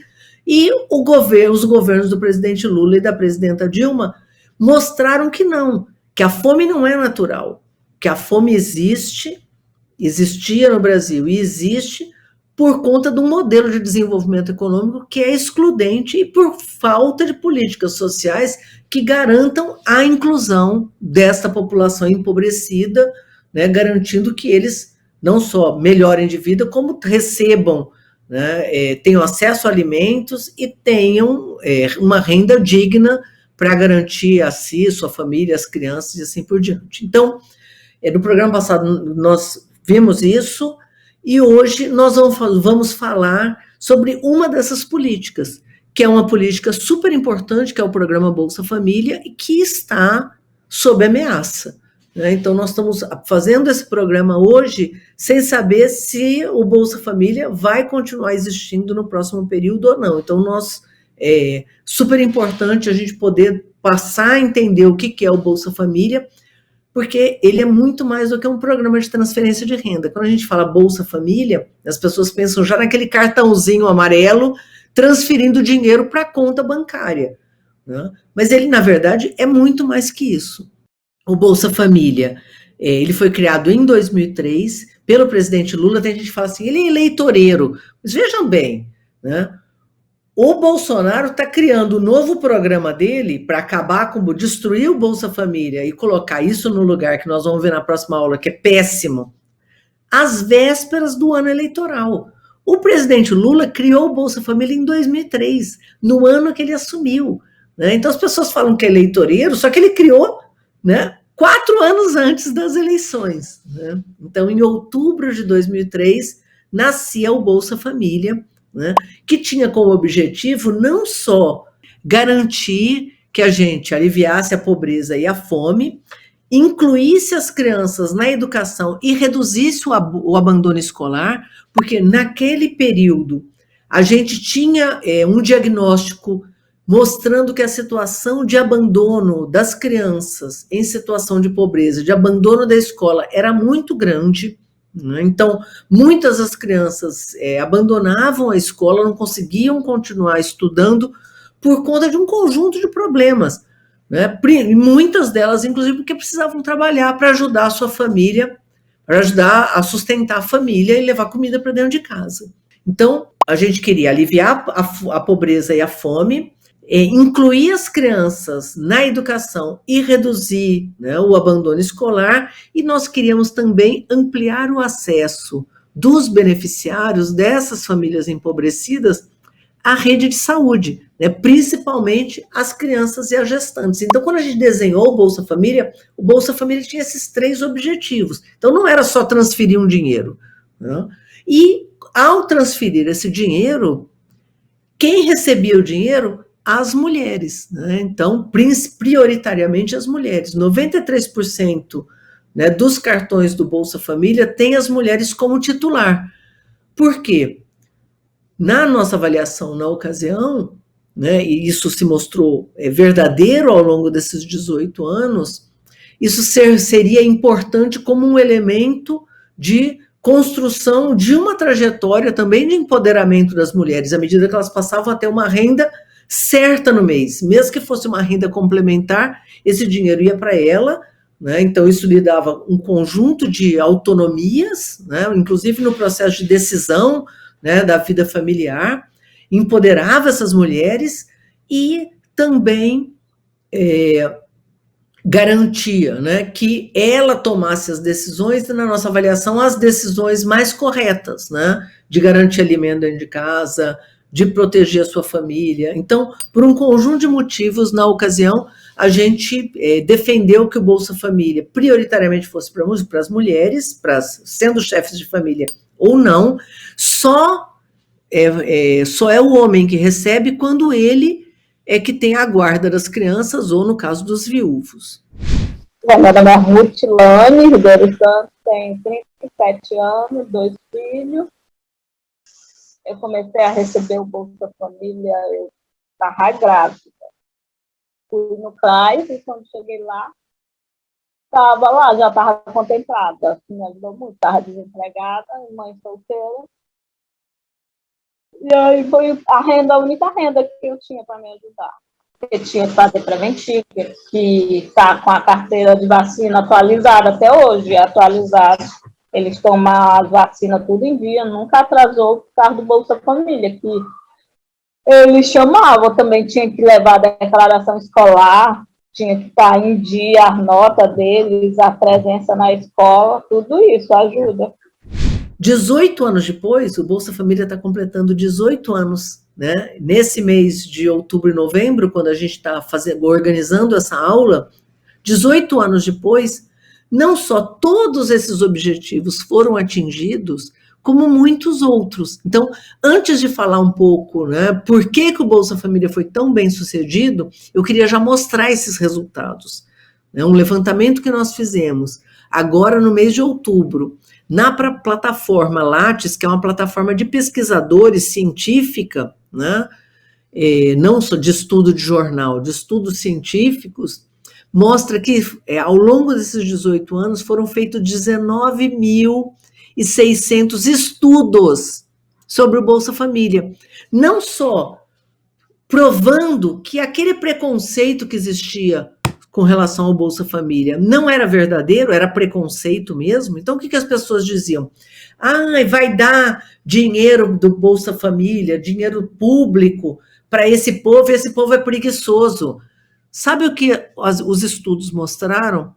e os governos do presidente Lula e da presidenta Dilma mostraram que não, que a fome não é natural, que a fome existia no Brasil e existe por conta de um modelo de desenvolvimento econômico que é excludente e por falta de políticas sociais que garantam a inclusão desta população empobrecida, né, garantindo que eles não só melhorem de vida, como recebam, né, tenham acesso a alimentos e tenham uma renda digna para garantir a si, sua família, as crianças e assim por diante. Então, no programa passado nós vimos isso, e hoje nós vamos falar sobre uma dessas políticas, que é uma política super importante, que é o programa Bolsa Família, e que está sob ameaça, né? Então, nós estamos fazendo esse programa hoje sem saber se o Bolsa Família vai continuar existindo no próximo período ou não. Então, é super importante a gente poder passar a entender o que é o Bolsa Família, porque ele é muito mais do que um programa de transferência de renda. Quando a gente fala Bolsa Família, as pessoas pensam já naquele cartãozinho amarelo transferindo dinheiro para a conta bancária, né? Mas ele, na verdade, é muito mais que isso. O Bolsa Família, ele foi criado em 2003 pelo presidente Lula. Tem gente que fala assim, ele é eleitoreiro. Mas vejam bem, né? O Bolsonaro está criando um novo programa dele para acabar com, destruir o Bolsa Família e colocar isso no lugar que nós vamos ver na próxima aula, que é péssimo, às vésperas do ano eleitoral. O presidente Lula criou o Bolsa Família em 2003, no ano que ele assumiu, né? Então as pessoas falam que é eleitoreiro, só que ele criou, né, 4 anos antes das eleições, né? Então, em outubro de 2003, nascia o Bolsa Família, né, que tinha como objetivo não só garantir que a gente aliviasse a pobreza e a fome, incluísse as crianças na educação e reduzisse o abandono escolar, porque naquele período a gente tinha um diagnóstico mostrando que a situação de abandono das crianças em situação de pobreza, de abandono da escola, era muito grande. Então, muitas das crianças abandonavam a escola, não conseguiam continuar estudando por conta de um conjunto de problemas, né? Muitas delas, inclusive, porque precisavam trabalhar para ajudar a sua família, para ajudar a sustentar a família e levar comida para dentro de casa. Então, a gente queria aliviar a pobreza e a fome, incluir as crianças na educação e reduzir, né, o abandono escolar, e nós queríamos também ampliar o acesso dos beneficiários dessas famílias empobrecidas à rede de saúde, né, principalmente as crianças e as gestantes. Então, quando a gente desenhou o Bolsa Família tinha esses 3 objetivos. Então, não era só transferir um dinheiro, né? E, ao transferir esse dinheiro, quem recebia o dinheiro? As mulheres, né? Então, prioritariamente as mulheres. 93%, né, dos cartões do Bolsa Família tem as mulheres como titular. Por quê? Na nossa avaliação, na ocasião, né, e isso se mostrou verdadeiro ao longo desses 18 anos, isso seria importante como um elemento de construção de uma trajetória também de empoderamento das mulheres, à medida que elas passavam a ter uma renda certa no mês, mesmo que fosse uma renda complementar, esse dinheiro ia para ela, né? Então isso lhe dava um conjunto de autonomias, né? Inclusive no processo de decisão, né, da vida familiar, empoderava essas mulheres e também garantia, né, que ela tomasse as decisões, e na nossa avaliação, as decisões mais corretas, né, de garantir alimento dentro de casa, de proteger a sua família. Então, por um conjunto de motivos, na ocasião, a gente defendeu que o Bolsa Família prioritariamente fosse para as mulheres, sendo chefes de família ou não, só é o homem que recebe quando ele é que tem a guarda das crianças, ou no caso dos viúvos. Meu nome é Ruth Lane Ribeiro Santos, tenho 37 anos, 2 filhos. Eu comecei a receber o Bolsa Família, eu estava grávida. Fui no CAIS e quando cheguei lá, estava lá, já estava contemplada. Me ajudou muito, estava desempregada, mãe solteira. E aí foi a única renda que eu tinha para me ajudar. Eu tinha que fazer preventivo, que está com a carteira de vacina atualizada até hoje, atualizada. Eles tomam as vacinas tudo em dia, nunca atrasou por causa do Bolsa Família, que eles chamavam, também tinha que levar a declaração escolar, tinha que estar em dia, as notas deles, a presença na escola, tudo isso ajuda. 18 anos depois, o Bolsa Família está completando 18 anos, né? Nesse mês de outubro e novembro, quando a gente está organizando essa aula, 18 anos depois, não só todos esses objetivos foram atingidos, como muitos outros. Então, antes de falar um pouco, né, por que o Bolsa Família foi tão bem sucedido, eu queria já mostrar esses resultados. É um levantamento que nós fizemos agora no mês de outubro, na plataforma Lattes, que é uma plataforma de pesquisadores científica, né, não só de estudo de jornal, de estudos científicos, mostra que ao longo desses 18 anos foram feitos 19.600 estudos sobre o Bolsa Família. Não só provando que aquele preconceito que existia com relação ao Bolsa Família não era verdadeiro, era preconceito mesmo. Então, o que as pessoas diziam? Vai dar dinheiro do Bolsa Família, dinheiro público para esse povo, e esse povo é preguiçoso. Sabe o que os estudos mostraram?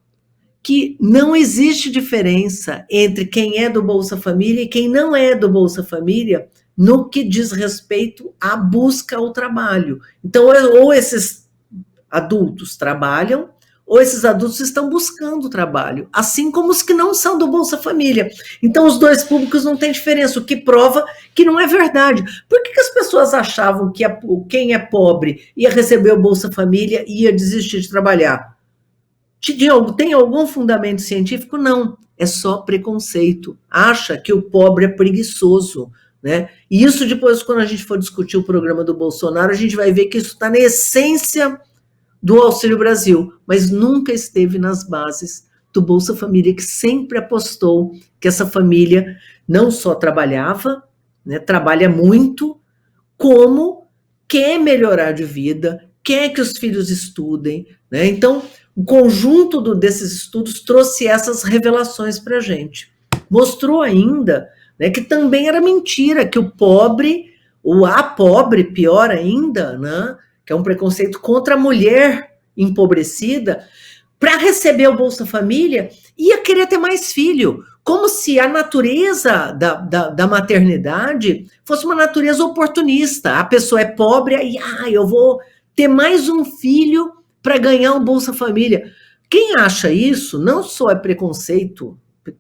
Que não existe diferença entre quem é do Bolsa Família e quem não é do Bolsa Família no que diz respeito à busca ao trabalho. Então, ou esses adultos trabalham, ou esses adultos estão buscando trabalho, assim como os que não são do Bolsa Família. Então, os dois públicos não têm diferença, o que prova que não é verdade. Por que as pessoas achavam que quem é pobre ia receber o Bolsa Família e ia desistir de trabalhar? Tem algum fundamento científico? Não, é só preconceito. Acha que o pobre é preguiçoso, né? E isso depois, quando a gente for discutir o programa do Bolsonaro, a gente vai ver que isso está na essência do Auxílio Brasil, mas nunca esteve nas bases do Bolsa Família, que sempre apostou que essa família não só trabalhava, né, trabalha muito, como quer melhorar de vida, quer que os filhos estudem, né? Então, o conjunto desses estudos trouxe essas revelações para a gente. Mostrou ainda, né, que também era mentira, que o pobre, a pobre, pior ainda, né, que é um preconceito contra a mulher empobrecida, para receber o Bolsa Família, ia querer ter mais filho, como se a natureza da maternidade fosse uma natureza oportunista. A pessoa é pobre, aí eu vou ter mais um filho para ganhar um Bolsa Família. Quem acha isso não só é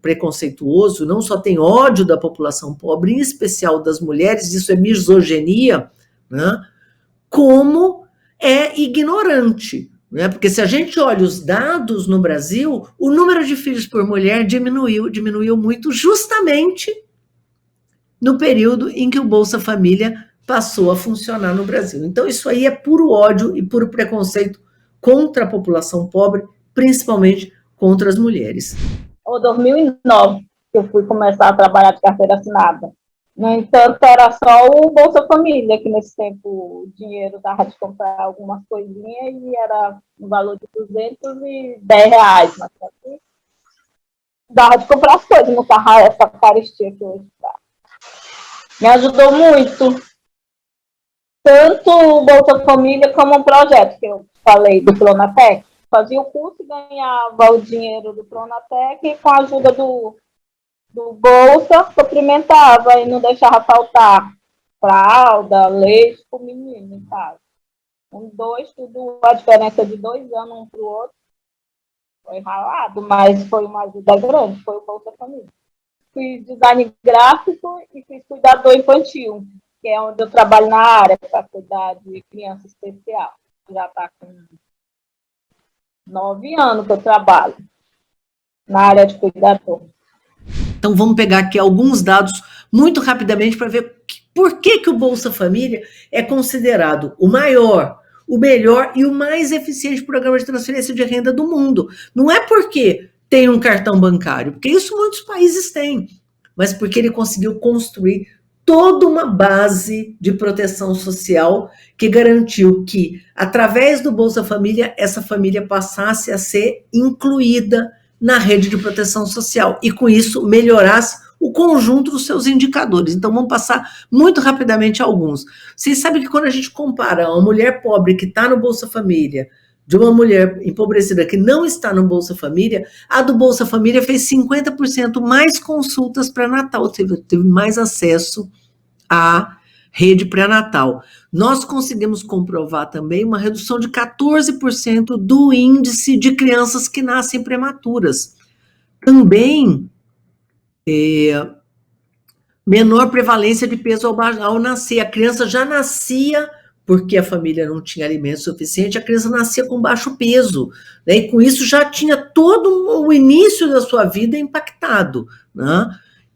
preconceituoso, não só tem ódio da população pobre, em especial das mulheres, isso é misoginia, né? Como é ignorante, né? Porque se a gente olha os dados no Brasil, o número de filhos por mulher diminuiu muito, justamente no período em que o Bolsa Família passou a funcionar no Brasil. Então, isso aí é puro ódio e puro preconceito contra a população pobre, principalmente contra as mulheres. Em 2009, que eu fui começar a trabalhar de carteira assinada. No entanto, era só o Bolsa Família, que nesse tempo o dinheiro dava de comprar algumas coisinhas e era no valor de R$210, mas assim, dava de comprar as coisas, não estava essa carestia que hoje está. Me ajudou muito, tanto o Bolsa Família como o projeto que eu falei do Pronatec. Fazia o curso e ganhava o dinheiro do Pronatec e com a ajuda do Bolsa, suplementava e não deixava faltar fralda, leite para o menino em casa. Tudo a diferença de 2 anos um para o outro. Foi ralado, mas foi uma ajuda grande, foi o Bolsa Família. Fiz design gráfico e fiz cuidador infantil, que é onde eu trabalho na área para cuidar de criança especial. Já está com 9 anos que eu trabalho na área de cuidador. Então, vamos pegar aqui alguns dados muito rapidamente para ver por que o Bolsa Família é considerado o maior, o melhor e o mais eficiente programa de transferência de renda do mundo. Não é porque tem um cartão bancário, porque isso muitos países têm, mas porque ele conseguiu construir toda uma base de proteção social que garantiu que, através do Bolsa Família, essa família passasse a ser incluída na rede de proteção social e, com isso, melhorasse o conjunto dos seus indicadores. Então, vamos passar muito rapidamente alguns. Vocês sabem que quando a gente compara uma mulher pobre que está no Bolsa Família de uma mulher empobrecida que não está no Bolsa Família, a do Bolsa Família fez 50% mais consultas pré-natal, teve mais acesso à rede pré-natal. Nós conseguimos comprovar também uma redução de 14% do índice de crianças que nascem prematuras. Também menor prevalência de peso ao nascer. A criança já nascia, porque a família não tinha alimento suficiente, a criança nascia com baixo peso, né? E com isso já tinha todo o início da sua vida impactado, né?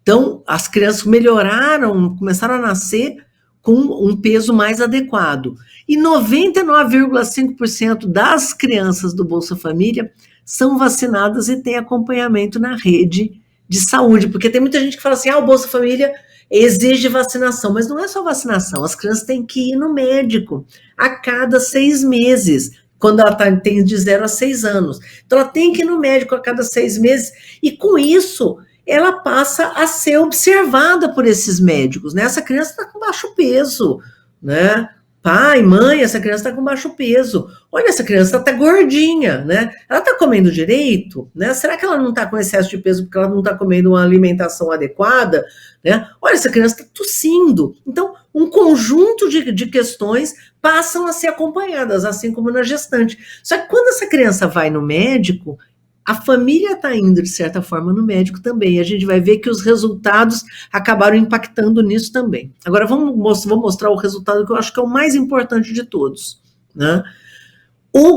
Então, as crianças começaram a nascer com um peso mais adequado. E 99,5% das crianças do Bolsa Família são vacinadas e têm acompanhamento na rede de saúde, porque tem muita gente que fala assim, o Bolsa Família exige vacinação, mas não é só vacinação, as crianças têm que ir no médico a cada 6 meses, quando ela tem de 0 a 6 anos. Então, ela tem que ir no médico a cada 6 meses, e com isso, ela passa a ser observada por esses médicos, né? Essa criança está com baixo peso, né? Pai, mãe, essa criança está com baixo peso. Olha, essa criança está gordinha, né? Ela está comendo direito, né? Será que ela não está com excesso de peso porque ela não está comendo uma alimentação adequada, né? Olha, essa criança está tossindo. Então, um conjunto de questões passam a ser acompanhadas, assim como na gestante. Só que quando essa criança vai no médico, a família está indo, de certa forma, no médico também. A gente vai ver que os resultados acabaram impactando nisso também. Agora, vou mostrar o resultado que eu acho que é o mais importante de todos, né?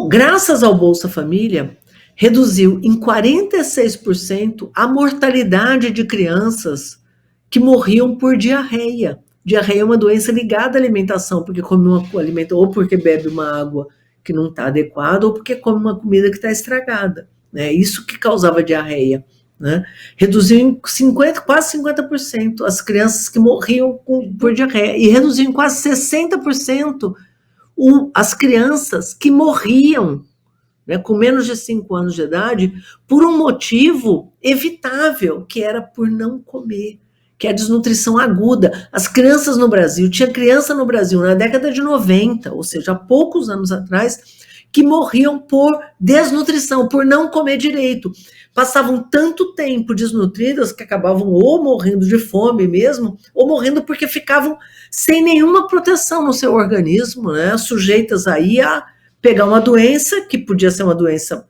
Graças ao Bolsa Família, reduziu em 46% a mortalidade de crianças que morriam por diarreia. Diarreia é uma doença ligada à alimentação, porque come um alimento, ou porque bebe uma água que não está adequada, ou porque come uma comida que está estragada. É isso que causava diarreia, né? Reduziu em quase 50% as crianças que morriam por diarreia, e reduziu em quase 60% as crianças que morriam, né, com menos de 5 anos de idade, por um motivo evitável, que era por não comer, que é a desnutrição aguda. As crianças no Brasil, tinha criança no Brasil na década de 90, ou seja, há poucos anos atrás, que morriam por desnutrição, por não comer direito. Passavam tanto tempo desnutridas que acabavam ou morrendo de fome mesmo, ou morrendo porque ficavam sem nenhuma proteção no seu organismo, né, sujeitas aí a pegar uma doença, que podia ser uma doença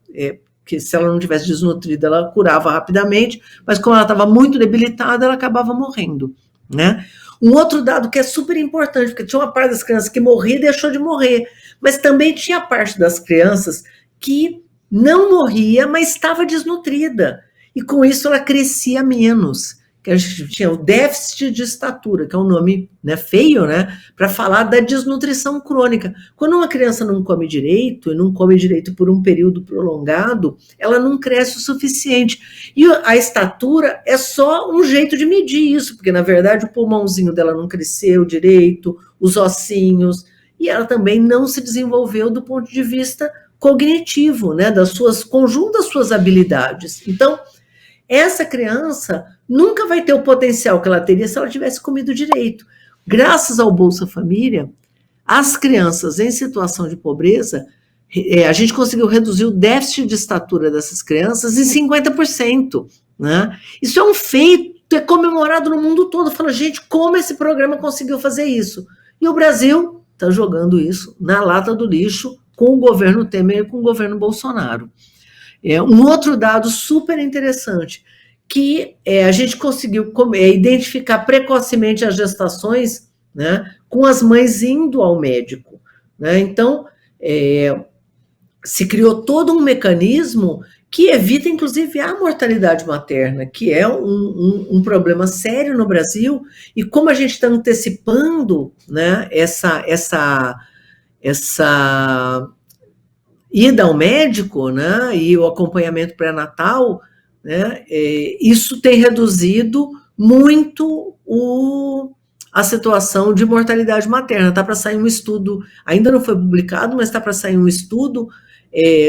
que, se ela não tivesse desnutrida, ela curava rapidamente, mas como ela estava muito debilitada, ela acabava morrendo, né? Um outro dado que é super importante, porque tinha uma parte das crianças que morria e deixou de morrer, mas também tinha parte das crianças que não morria, mas estava desnutrida, e com isso ela crescia menos, que a gente tinha o déficit de estatura, que é um nome, né, feio, né, para falar da desnutrição crônica. Quando uma criança não come direito, e não come direito por um período prolongado, ela não cresce o suficiente. E a estatura é só um jeito de medir isso, porque na verdade o pulmãozinho dela não cresceu direito, os ossinhos, e ela também não se desenvolveu do ponto de vista cognitivo, né, conjunto das suas habilidades. Então, essa criança nunca vai ter o potencial que ela teria se ela tivesse comido direito. Graças ao Bolsa Família, as crianças em situação de pobreza, a gente conseguiu reduzir o déficit de estatura dessas crianças em 50%, né? Isso é um feito, é comemorado no mundo todo. Fala, gente, como esse programa conseguiu fazer isso? E o Brasil está jogando isso na lata do lixo com o governo Temer e com o governo Bolsonaro. Um outro dado super interessante, que a gente conseguiu identificar precocemente as gestações, né, com as mães indo ao médico, né? Então, se criou todo um mecanismo que evita, inclusive, a mortalidade materna, que é um problema sério no Brasil, e como a gente está antecipando, né, essa ida ao médico, né, e o acompanhamento pré-natal, né, isso tem reduzido muito a situação de mortalidade materna. Está para sair um estudo, ainda não foi publicado, mas está para sair um estudo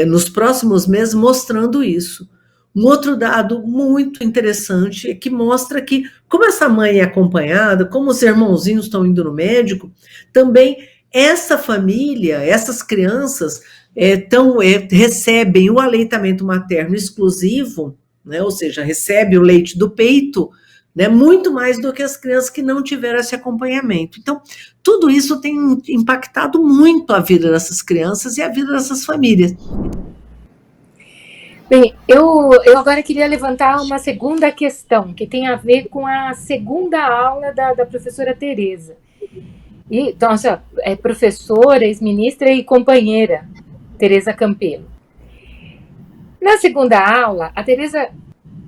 nos próximos meses mostrando isso. Um outro dado muito interessante é que mostra que, como essa mãe é acompanhada, como os irmãozinhos estão indo no médico, também essa família, essas crianças recebem o aleitamento materno exclusivo, né, ou seja, recebe o leite do peito, né, muito mais do que as crianças que não tiveram esse acompanhamento. Então, tudo isso tem impactado muito a vida dessas crianças e a vida dessas famílias. Bem, eu agora queria levantar uma segunda questão, que tem a ver com a segunda aula da professora Tereza. E, nossa, é professora, ex-ministra e companheira, Tereza Campelo. Na segunda aula, a Tereza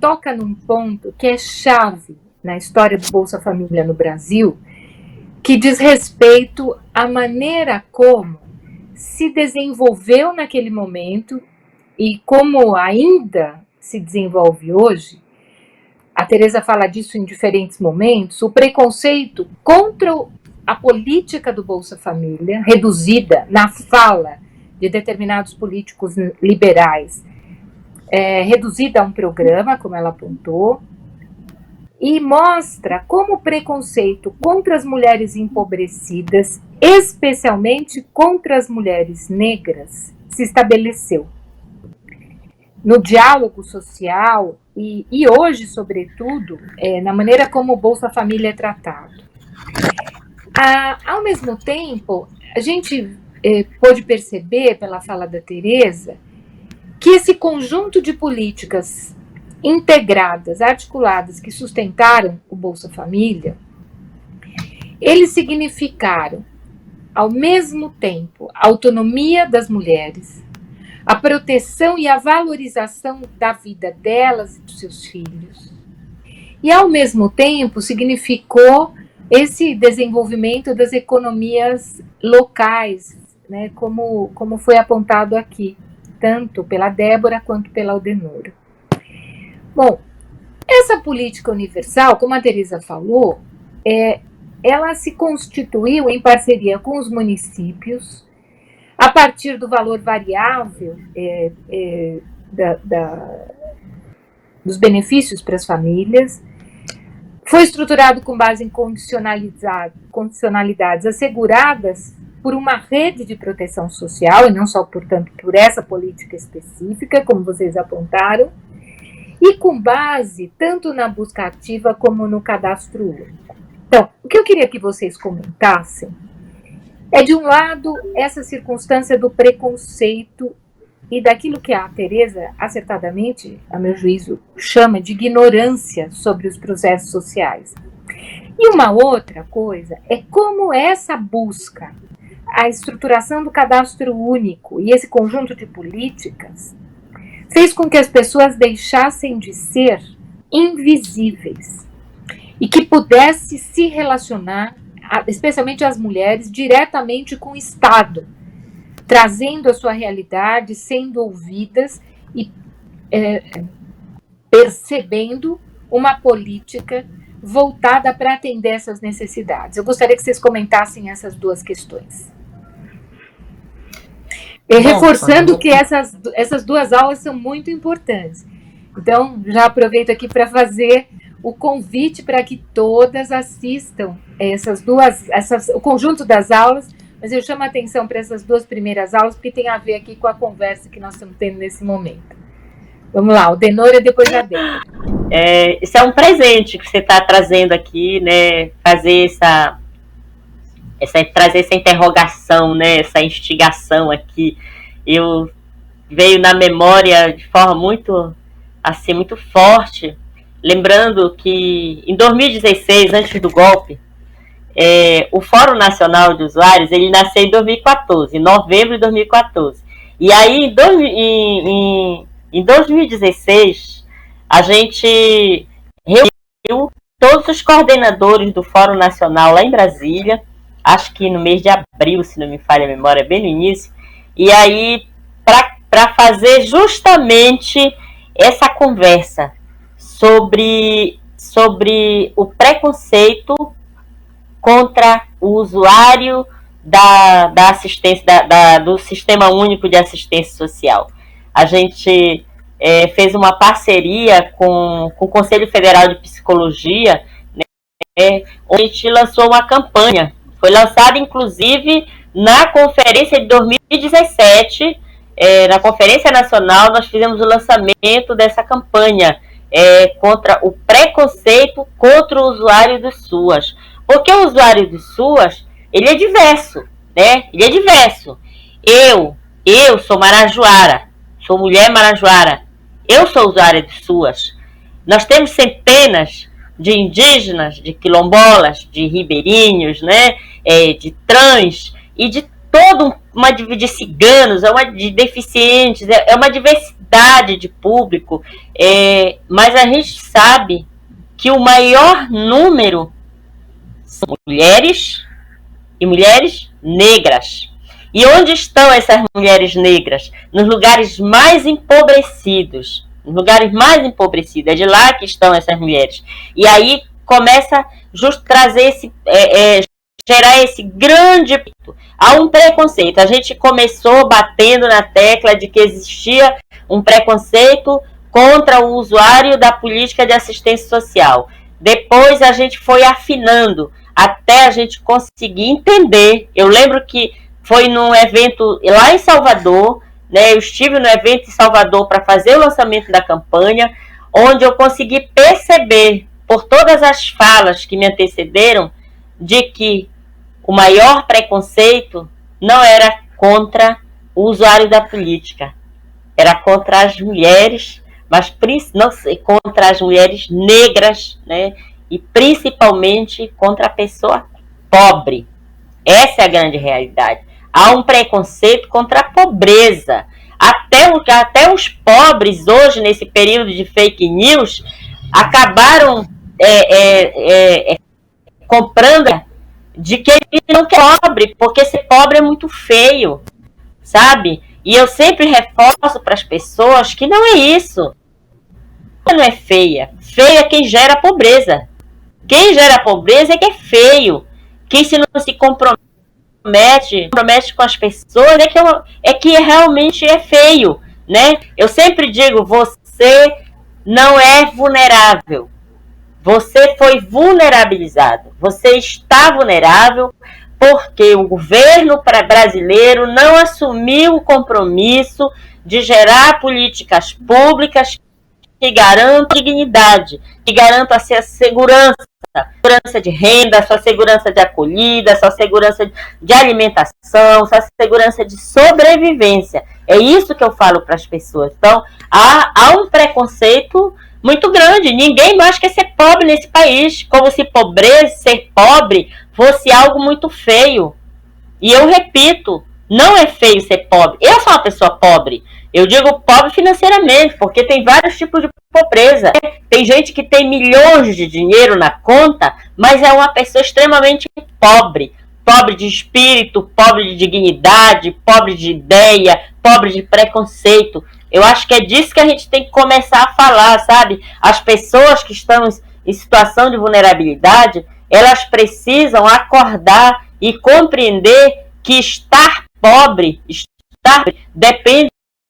toca num ponto que é chave na história do Bolsa Família no Brasil, que diz respeito à maneira como se desenvolveu naquele momento e como ainda se desenvolve hoje. A Tereza fala disso em diferentes momentos, o preconceito contra a política do Bolsa Família, reduzida na fala de determinados políticos liberais, reduzida a um programa, como ela apontou, e mostra como o preconceito contra as mulheres empobrecidas, especialmente contra as mulheres negras, se estabeleceu. No diálogo social e hoje, sobretudo, na maneira como o Bolsa Família é tratado. Ao mesmo tempo, a gente pôde perceber, pela fala da Tereza, que esse conjunto de políticas integradas, articuladas, que sustentaram o Bolsa Família, eles significaram, ao mesmo tempo, a autonomia das mulheres, a proteção e a valorização da vida delas e dos seus filhos, e, ao mesmo tempo, significou esse desenvolvimento das economias locais, né, como foi apontado aqui, tanto pela Débora quanto pela Aldenora. Bom, essa política universal, como a Tereza falou, ela se constituiu em parceria com os municípios, a partir do valor variável dos benefícios para as famílias. Foi estruturado com base em condicionalidades asseguradas por uma rede de proteção social, e não só, portanto, por essa política específica, como vocês apontaram, e com base tanto na busca ativa como no cadastro único. Então, o que eu queria que vocês comentassem é, de um lado, essa circunstância do preconceito e daquilo que a Tereza, acertadamente, a meu juízo, chama de ignorância sobre os processos sociais. E uma outra coisa é como essa busca, a estruturação do cadastro único e esse conjunto de políticas fez com que as pessoas deixassem de ser invisíveis e que pudesse se relacionar, especialmente as mulheres, diretamente com o Estado, trazendo a sua realidade, sendo ouvidas e percebendo uma política voltada para atender essas necessidades. Eu gostaria que vocês comentassem essas duas questões. Reforçando que essas duas aulas são muito importantes. Então, já aproveito aqui para fazer o convite para que todas assistam o conjunto das aulas, mas eu chamo a atenção para essas duas primeiras aulas, porque tem a ver aqui com a conversa que nós estamos tendo nesse momento. Vamos lá, o Denora depois a Débora. Isso é um presente que você está trazendo aqui, né? Trazer essa interrogação, né? Essa instigação aqui. Veio na memória de forma muito forte, lembrando que em 2016, antes do golpe, o Fórum Nacional de Usuários, ele nasceu em 2014, em novembro de 2014. E aí, em 2016, a gente reuniu todos os coordenadores do Fórum Nacional lá em Brasília, acho que no mês de abril, se não me falha a memória, bem no início, e aí, para fazer justamente essa conversa sobre o preconceito contra o usuário da assistência, do Sistema Único de Assistência Social. A gente fez uma parceria com o Conselho Federal de Psicologia, né, onde a gente lançou uma campanha. Foi lançada, inclusive, na conferência de 2017, na Conferência Nacional, nós fizemos o lançamento dessa campanha contra o preconceito contra o usuário do SUAS. Porque o usuário do SUAS, ele é diverso, né? Ele é diverso. Eu sou marajoara, sou mulher marajoara, eu sou usuária do SUAS. Nós temos centenas de indígenas, de quilombolas, de ribeirinhos, né? De trans e de de ciganos, de deficientes, é uma diversidade de público, mas a gente sabe que o maior número são mulheres e mulheres negras. E onde estão essas mulheres negras? Nos lugares mais empobrecidos. Nos lugares mais empobrecidos. É de lá que estão essas mulheres. E aí começa a trazer gerar esse grande... Há um preconceito. A gente começou batendo na tecla de que existia um preconceito contra o usuário da política de assistência social. Depois a gente foi afinando até a gente conseguir entender. Eu lembro que foi num evento lá em Salvador, né? Eu estive no evento em Salvador para fazer o lançamento da campanha, onde eu consegui perceber, por todas as falas que me antecederam, de que o maior preconceito não era contra o usuário da política, era contra as mulheres, mas não contra as mulheres negras, né? E principalmente contra a pessoa pobre. Essa é a grande realidade. Há um preconceito contra a pobreza. Até os pobres hoje, nesse período de fake news, acabaram comprando de que ele não quer pobre, porque ser pobre é muito feio, sabe? E eu sempre reforço para as pessoas que não é isso. Não é feia. Feia é quem gera pobreza. Quem gera pobreza é que é feio. Quem se não se compromete com as pessoas é que realmente é feio, né? Eu sempre digo, você não é vulnerável. Você foi vulnerabilizado. Você está vulnerável porque o governo brasileiro não assumiu o compromisso de gerar políticas públicas que garantam a dignidade, que garantam a sua segurança de renda, sua segurança de acolhida, sua segurança de alimentação, sua segurança de sobrevivência. É isso que eu falo para as pessoas. Então, há um preconceito muito grande. Ninguém mais quer ser pobre nesse país, como se ser pobre fosse algo muito feio. E eu repito, não é feio ser pobre. Eu sou uma pessoa pobre. Eu digo pobre financeiramente, porque tem vários tipos de pobreza. Tem gente que tem milhões de dinheiro na conta, mas é uma pessoa extremamente pobre. Pobre de espírito, pobre de dignidade, pobre de ideia, pobre de preconceito. Eu acho que é disso que a gente tem que começar a falar, sabe? As pessoas que estão em situação de vulnerabilidade, elas precisam acordar e compreender que estar pobre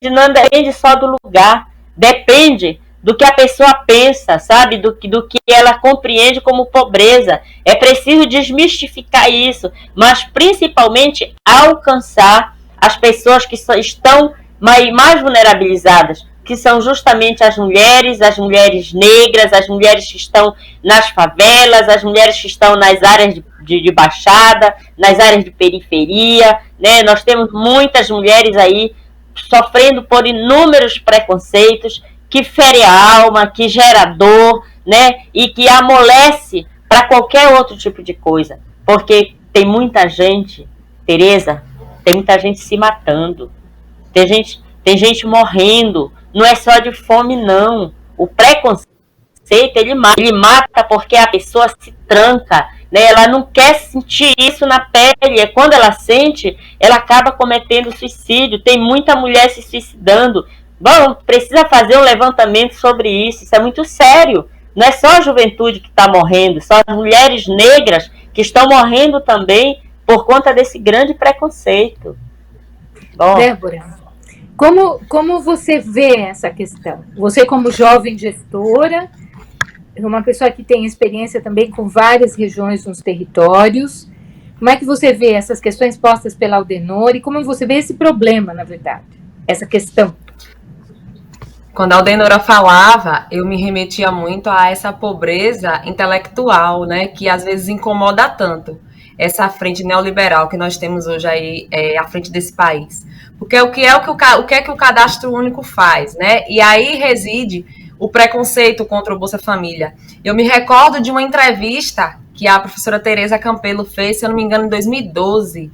não depende só do lugar, depende do que a pessoa pensa, sabe? Do que ela compreende como pobreza. É preciso desmistificar isso, mas principalmente alcançar as pessoas que estão mais vulnerabilizadas, que são justamente as mulheres negras, as mulheres que estão nas favelas, as mulheres que estão nas áreas de baixada, nas áreas de periferia, né? Nós temos muitas mulheres aí sofrendo por inúmeros preconceitos, que fere a alma, que gera dor, né? E que amolece para qualquer outro tipo de coisa. Porque tem muita gente, Tereza, tem muita gente se matando. Tem gente morrendo. Não é só de fome, não. O preconceito, ele mata porque a pessoa se tranca, né? Ela não quer sentir isso na pele. É quando ela sente, ela acaba cometendo suicídio. Tem muita mulher se suicidando. Bom, precisa fazer um levantamento sobre isso. Isso é muito sério. Não é só a juventude que está morrendo, são as mulheres negras que estão morrendo também por conta desse grande preconceito. Bom, Débora, como você vê essa questão? Você, como jovem gestora, uma pessoa que tem experiência também com várias regiões nos territórios, como é que você vê essas questões postas pela Aldenor e como você vê esse problema, na verdade, essa questão? Quando a Aldenora falava, eu me remetia muito a essa pobreza intelectual, né, que às vezes incomoda tanto essa frente neoliberal que nós temos hoje aí à frente desse país. Porque o que é que o cadastro único faz, né? E aí reside o preconceito contra o Bolsa Família. Eu me recordo de uma entrevista que a professora Tereza Campelo fez, se eu não me engano, em 2012,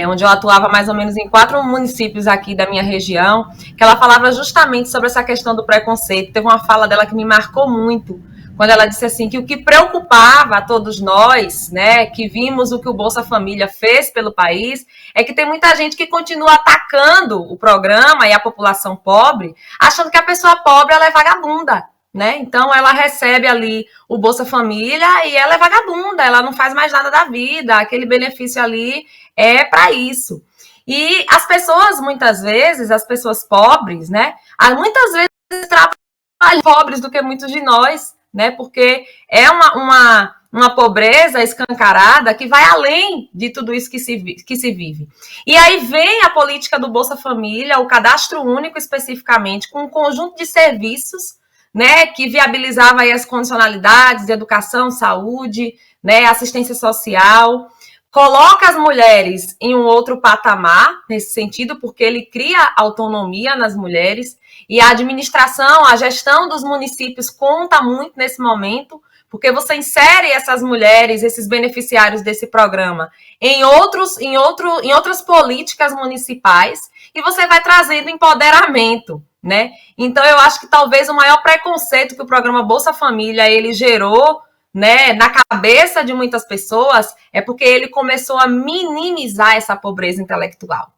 onde eu atuava mais ou menos em 4 municípios aqui da minha região, que ela falava justamente sobre essa questão do preconceito. Teve uma fala dela que me marcou muito, quando ela disse assim, que o que preocupava a todos nós, né, que vimos o que o Bolsa Família fez pelo país, é que tem muita gente que continua atacando o programa e a população pobre, achando que a pessoa pobre ela é vagabunda, né? Então ela recebe ali o Bolsa Família e ela é vagabunda, ela não faz mais nada da vida, aquele benefício ali é para isso. E as pessoas, muitas vezes, as pessoas pobres, né? Muitas vezes trabalham pobres do que muitos de nós, né? Porque é uma pobreza escancarada que vai além de tudo isso que se vive. E aí vem a política do Bolsa Família, o cadastro único especificamente, com um conjunto de serviços, né, que viabilizava aí as condicionalidades de educação, saúde, né, assistência social, coloca as mulheres em um outro patamar, nesse sentido, porque ele cria autonomia nas mulheres, e a administração, a gestão dos municípios conta muito nesse momento, porque você insere essas mulheres, esses beneficiários desse programa, em outras políticas municipais, e você vai trazendo empoderamento, né? Então, eu acho que talvez o maior preconceito que o programa Bolsa Família ele gerou, né, na cabeça de muitas pessoas, é porque ele começou a minimizar essa pobreza intelectual.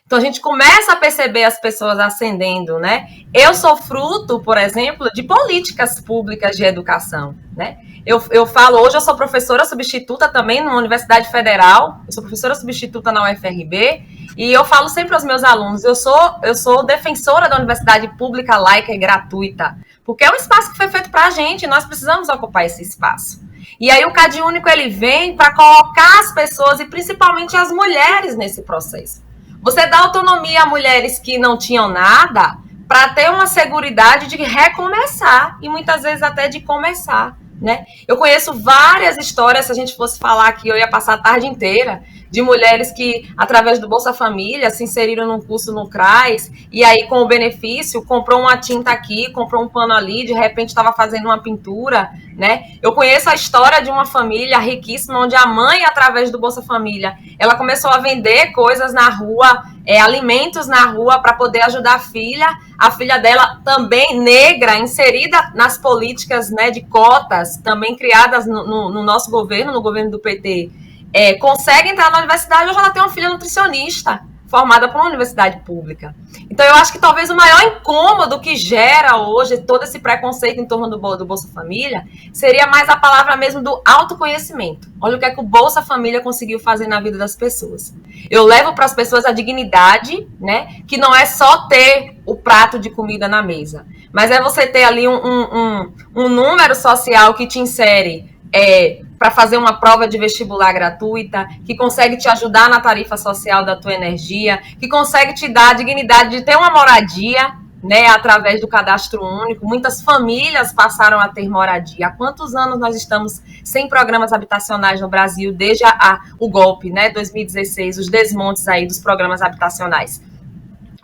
Então, a gente começa a perceber as pessoas ascendendo, né? Eu sou fruto, por exemplo, de políticas públicas de educação, né? Eu falo, hoje eu sou professora substituta também numa Universidade Federal, eu sou professora substituta na UFRB, e eu falo sempre aos meus alunos, eu sou defensora da universidade pública, laica e gratuita, porque é um espaço que foi feito para a gente, e nós precisamos ocupar esse espaço. E aí o Cade Único, ele vem para colocar as pessoas, e principalmente as mulheres, nesse processo. Você dá autonomia a mulheres que não tinham nada para ter uma seguridade de recomeçar, e muitas vezes até de começar, né? Eu conheço várias histórias, se a gente fosse falar aqui, eu ia passar a tarde inteira, de mulheres que, através do Bolsa Família, se inseriram num curso no CRAS, e aí, com o benefício, comprou uma tinta aqui, comprou um pano ali, de repente estava fazendo uma pintura, né? Eu conheço a história de uma família riquíssima, onde a mãe, através do Bolsa Família, ela começou a vender coisas na rua, alimentos na rua, para poder ajudar a filha dela também negra, inserida nas políticas, né, de cotas, também criadas no nosso governo, no governo do PT, consegue entrar na universidade. Hoje ela tem uma filha nutricionista, formada por uma universidade pública. Então, eu acho que talvez o maior incômodo que gera hoje todo esse preconceito em torno do Bolsa Família seria mais a palavra mesmo do autoconhecimento. Olha o que é que o Bolsa Família conseguiu fazer na vida das pessoas. Eu levo para as pessoas a dignidade, né, que não é só ter o prato de comida na mesa, mas é você ter ali um número social que te insere para fazer uma prova de vestibular gratuita, que consegue te ajudar na tarifa social da tua energia, que consegue te dar a dignidade de ter uma moradia, né, através do cadastro único. Muitas famílias passaram a ter moradia. Há quantos anos nós estamos sem programas habitacionais no Brasil, desde o golpe, né, 2016, os desmontes aí dos programas habitacionais?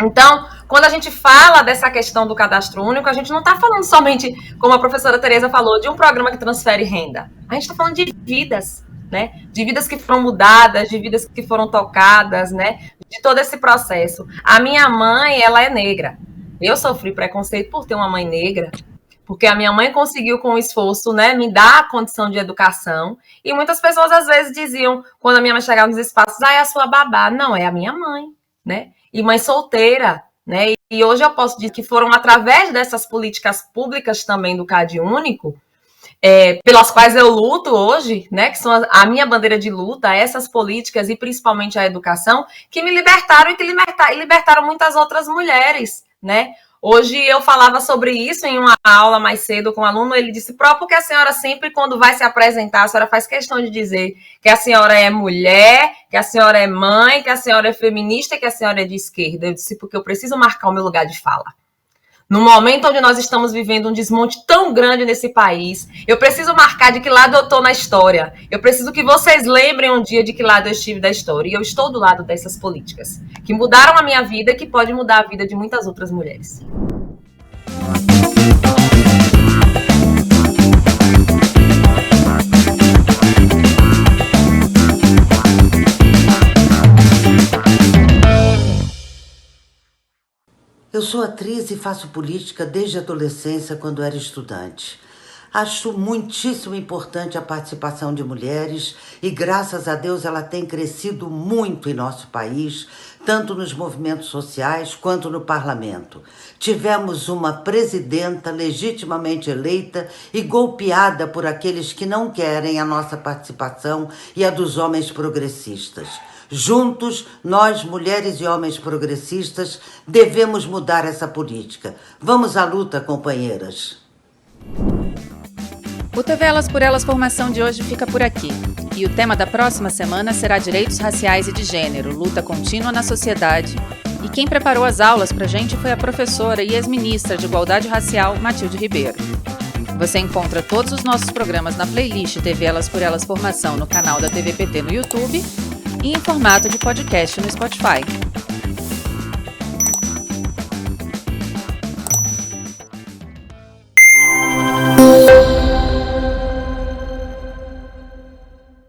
Então, quando a gente fala dessa questão do cadastro único, a gente não está falando somente, como a professora Tereza falou, de um programa que transfere renda. A gente está falando de vidas, né? De vidas que foram mudadas, de vidas que foram tocadas, né? De todo esse processo. A minha mãe, ela é negra. Eu sofri preconceito por ter uma mãe negra, porque a minha mãe conseguiu, com esforço, né, me dar a condição de educação. E muitas pessoas, às vezes, diziam, quando a minha mãe chegava nos espaços, é a sua babá. Não, é a minha mãe, né? E mãe solteira, né? E hoje eu posso dizer que foram através dessas políticas públicas também do Cade Único, pelas quais eu luto hoje, né? Que são a minha bandeira de luta, essas políticas e principalmente a educação, que me libertaram e que libertaram muitas outras mulheres, né? Hoje eu falava sobre isso em uma aula mais cedo com um aluno, ele disse, porque a senhora sempre, quando vai se apresentar, a senhora faz questão de dizer que a senhora é mulher, que a senhora é mãe, que a senhora é feminista, que a senhora é de esquerda. Eu disse, porque eu preciso marcar o meu lugar de fala. No momento onde nós estamos vivendo um desmonte tão grande nesse país, eu preciso marcar de que lado eu estou na história. Eu preciso que vocês lembrem um dia de que lado eu estive da história. E eu estou do lado dessas políticas, que mudaram a minha vida e que pode mudar a vida de muitas outras mulheres. Eu sou atriz e faço política desde a adolescência, quando era estudante. Acho muitíssimo importante a participação de mulheres e, graças a Deus, ela tem crescido muito em nosso país, tanto nos movimentos sociais quanto no parlamento. Tivemos uma presidenta legitimamente eleita e golpeada por aqueles que não querem a nossa participação e a dos homens progressistas. Juntos, nós, mulheres e homens progressistas, devemos mudar essa política. Vamos à luta, companheiras. O TV Elas por Elas Formação de hoje fica por aqui. E o tema da próxima semana será Direitos Raciais e de Gênero, luta contínua na sociedade. E quem preparou as aulas pra gente foi a professora e ex-ministra de Igualdade Racial, Matilde Ribeiro. Você encontra todos os nossos programas na playlist TV Elas por Elas Formação no canal da TVPT no YouTube e em formato de podcast no Spotify.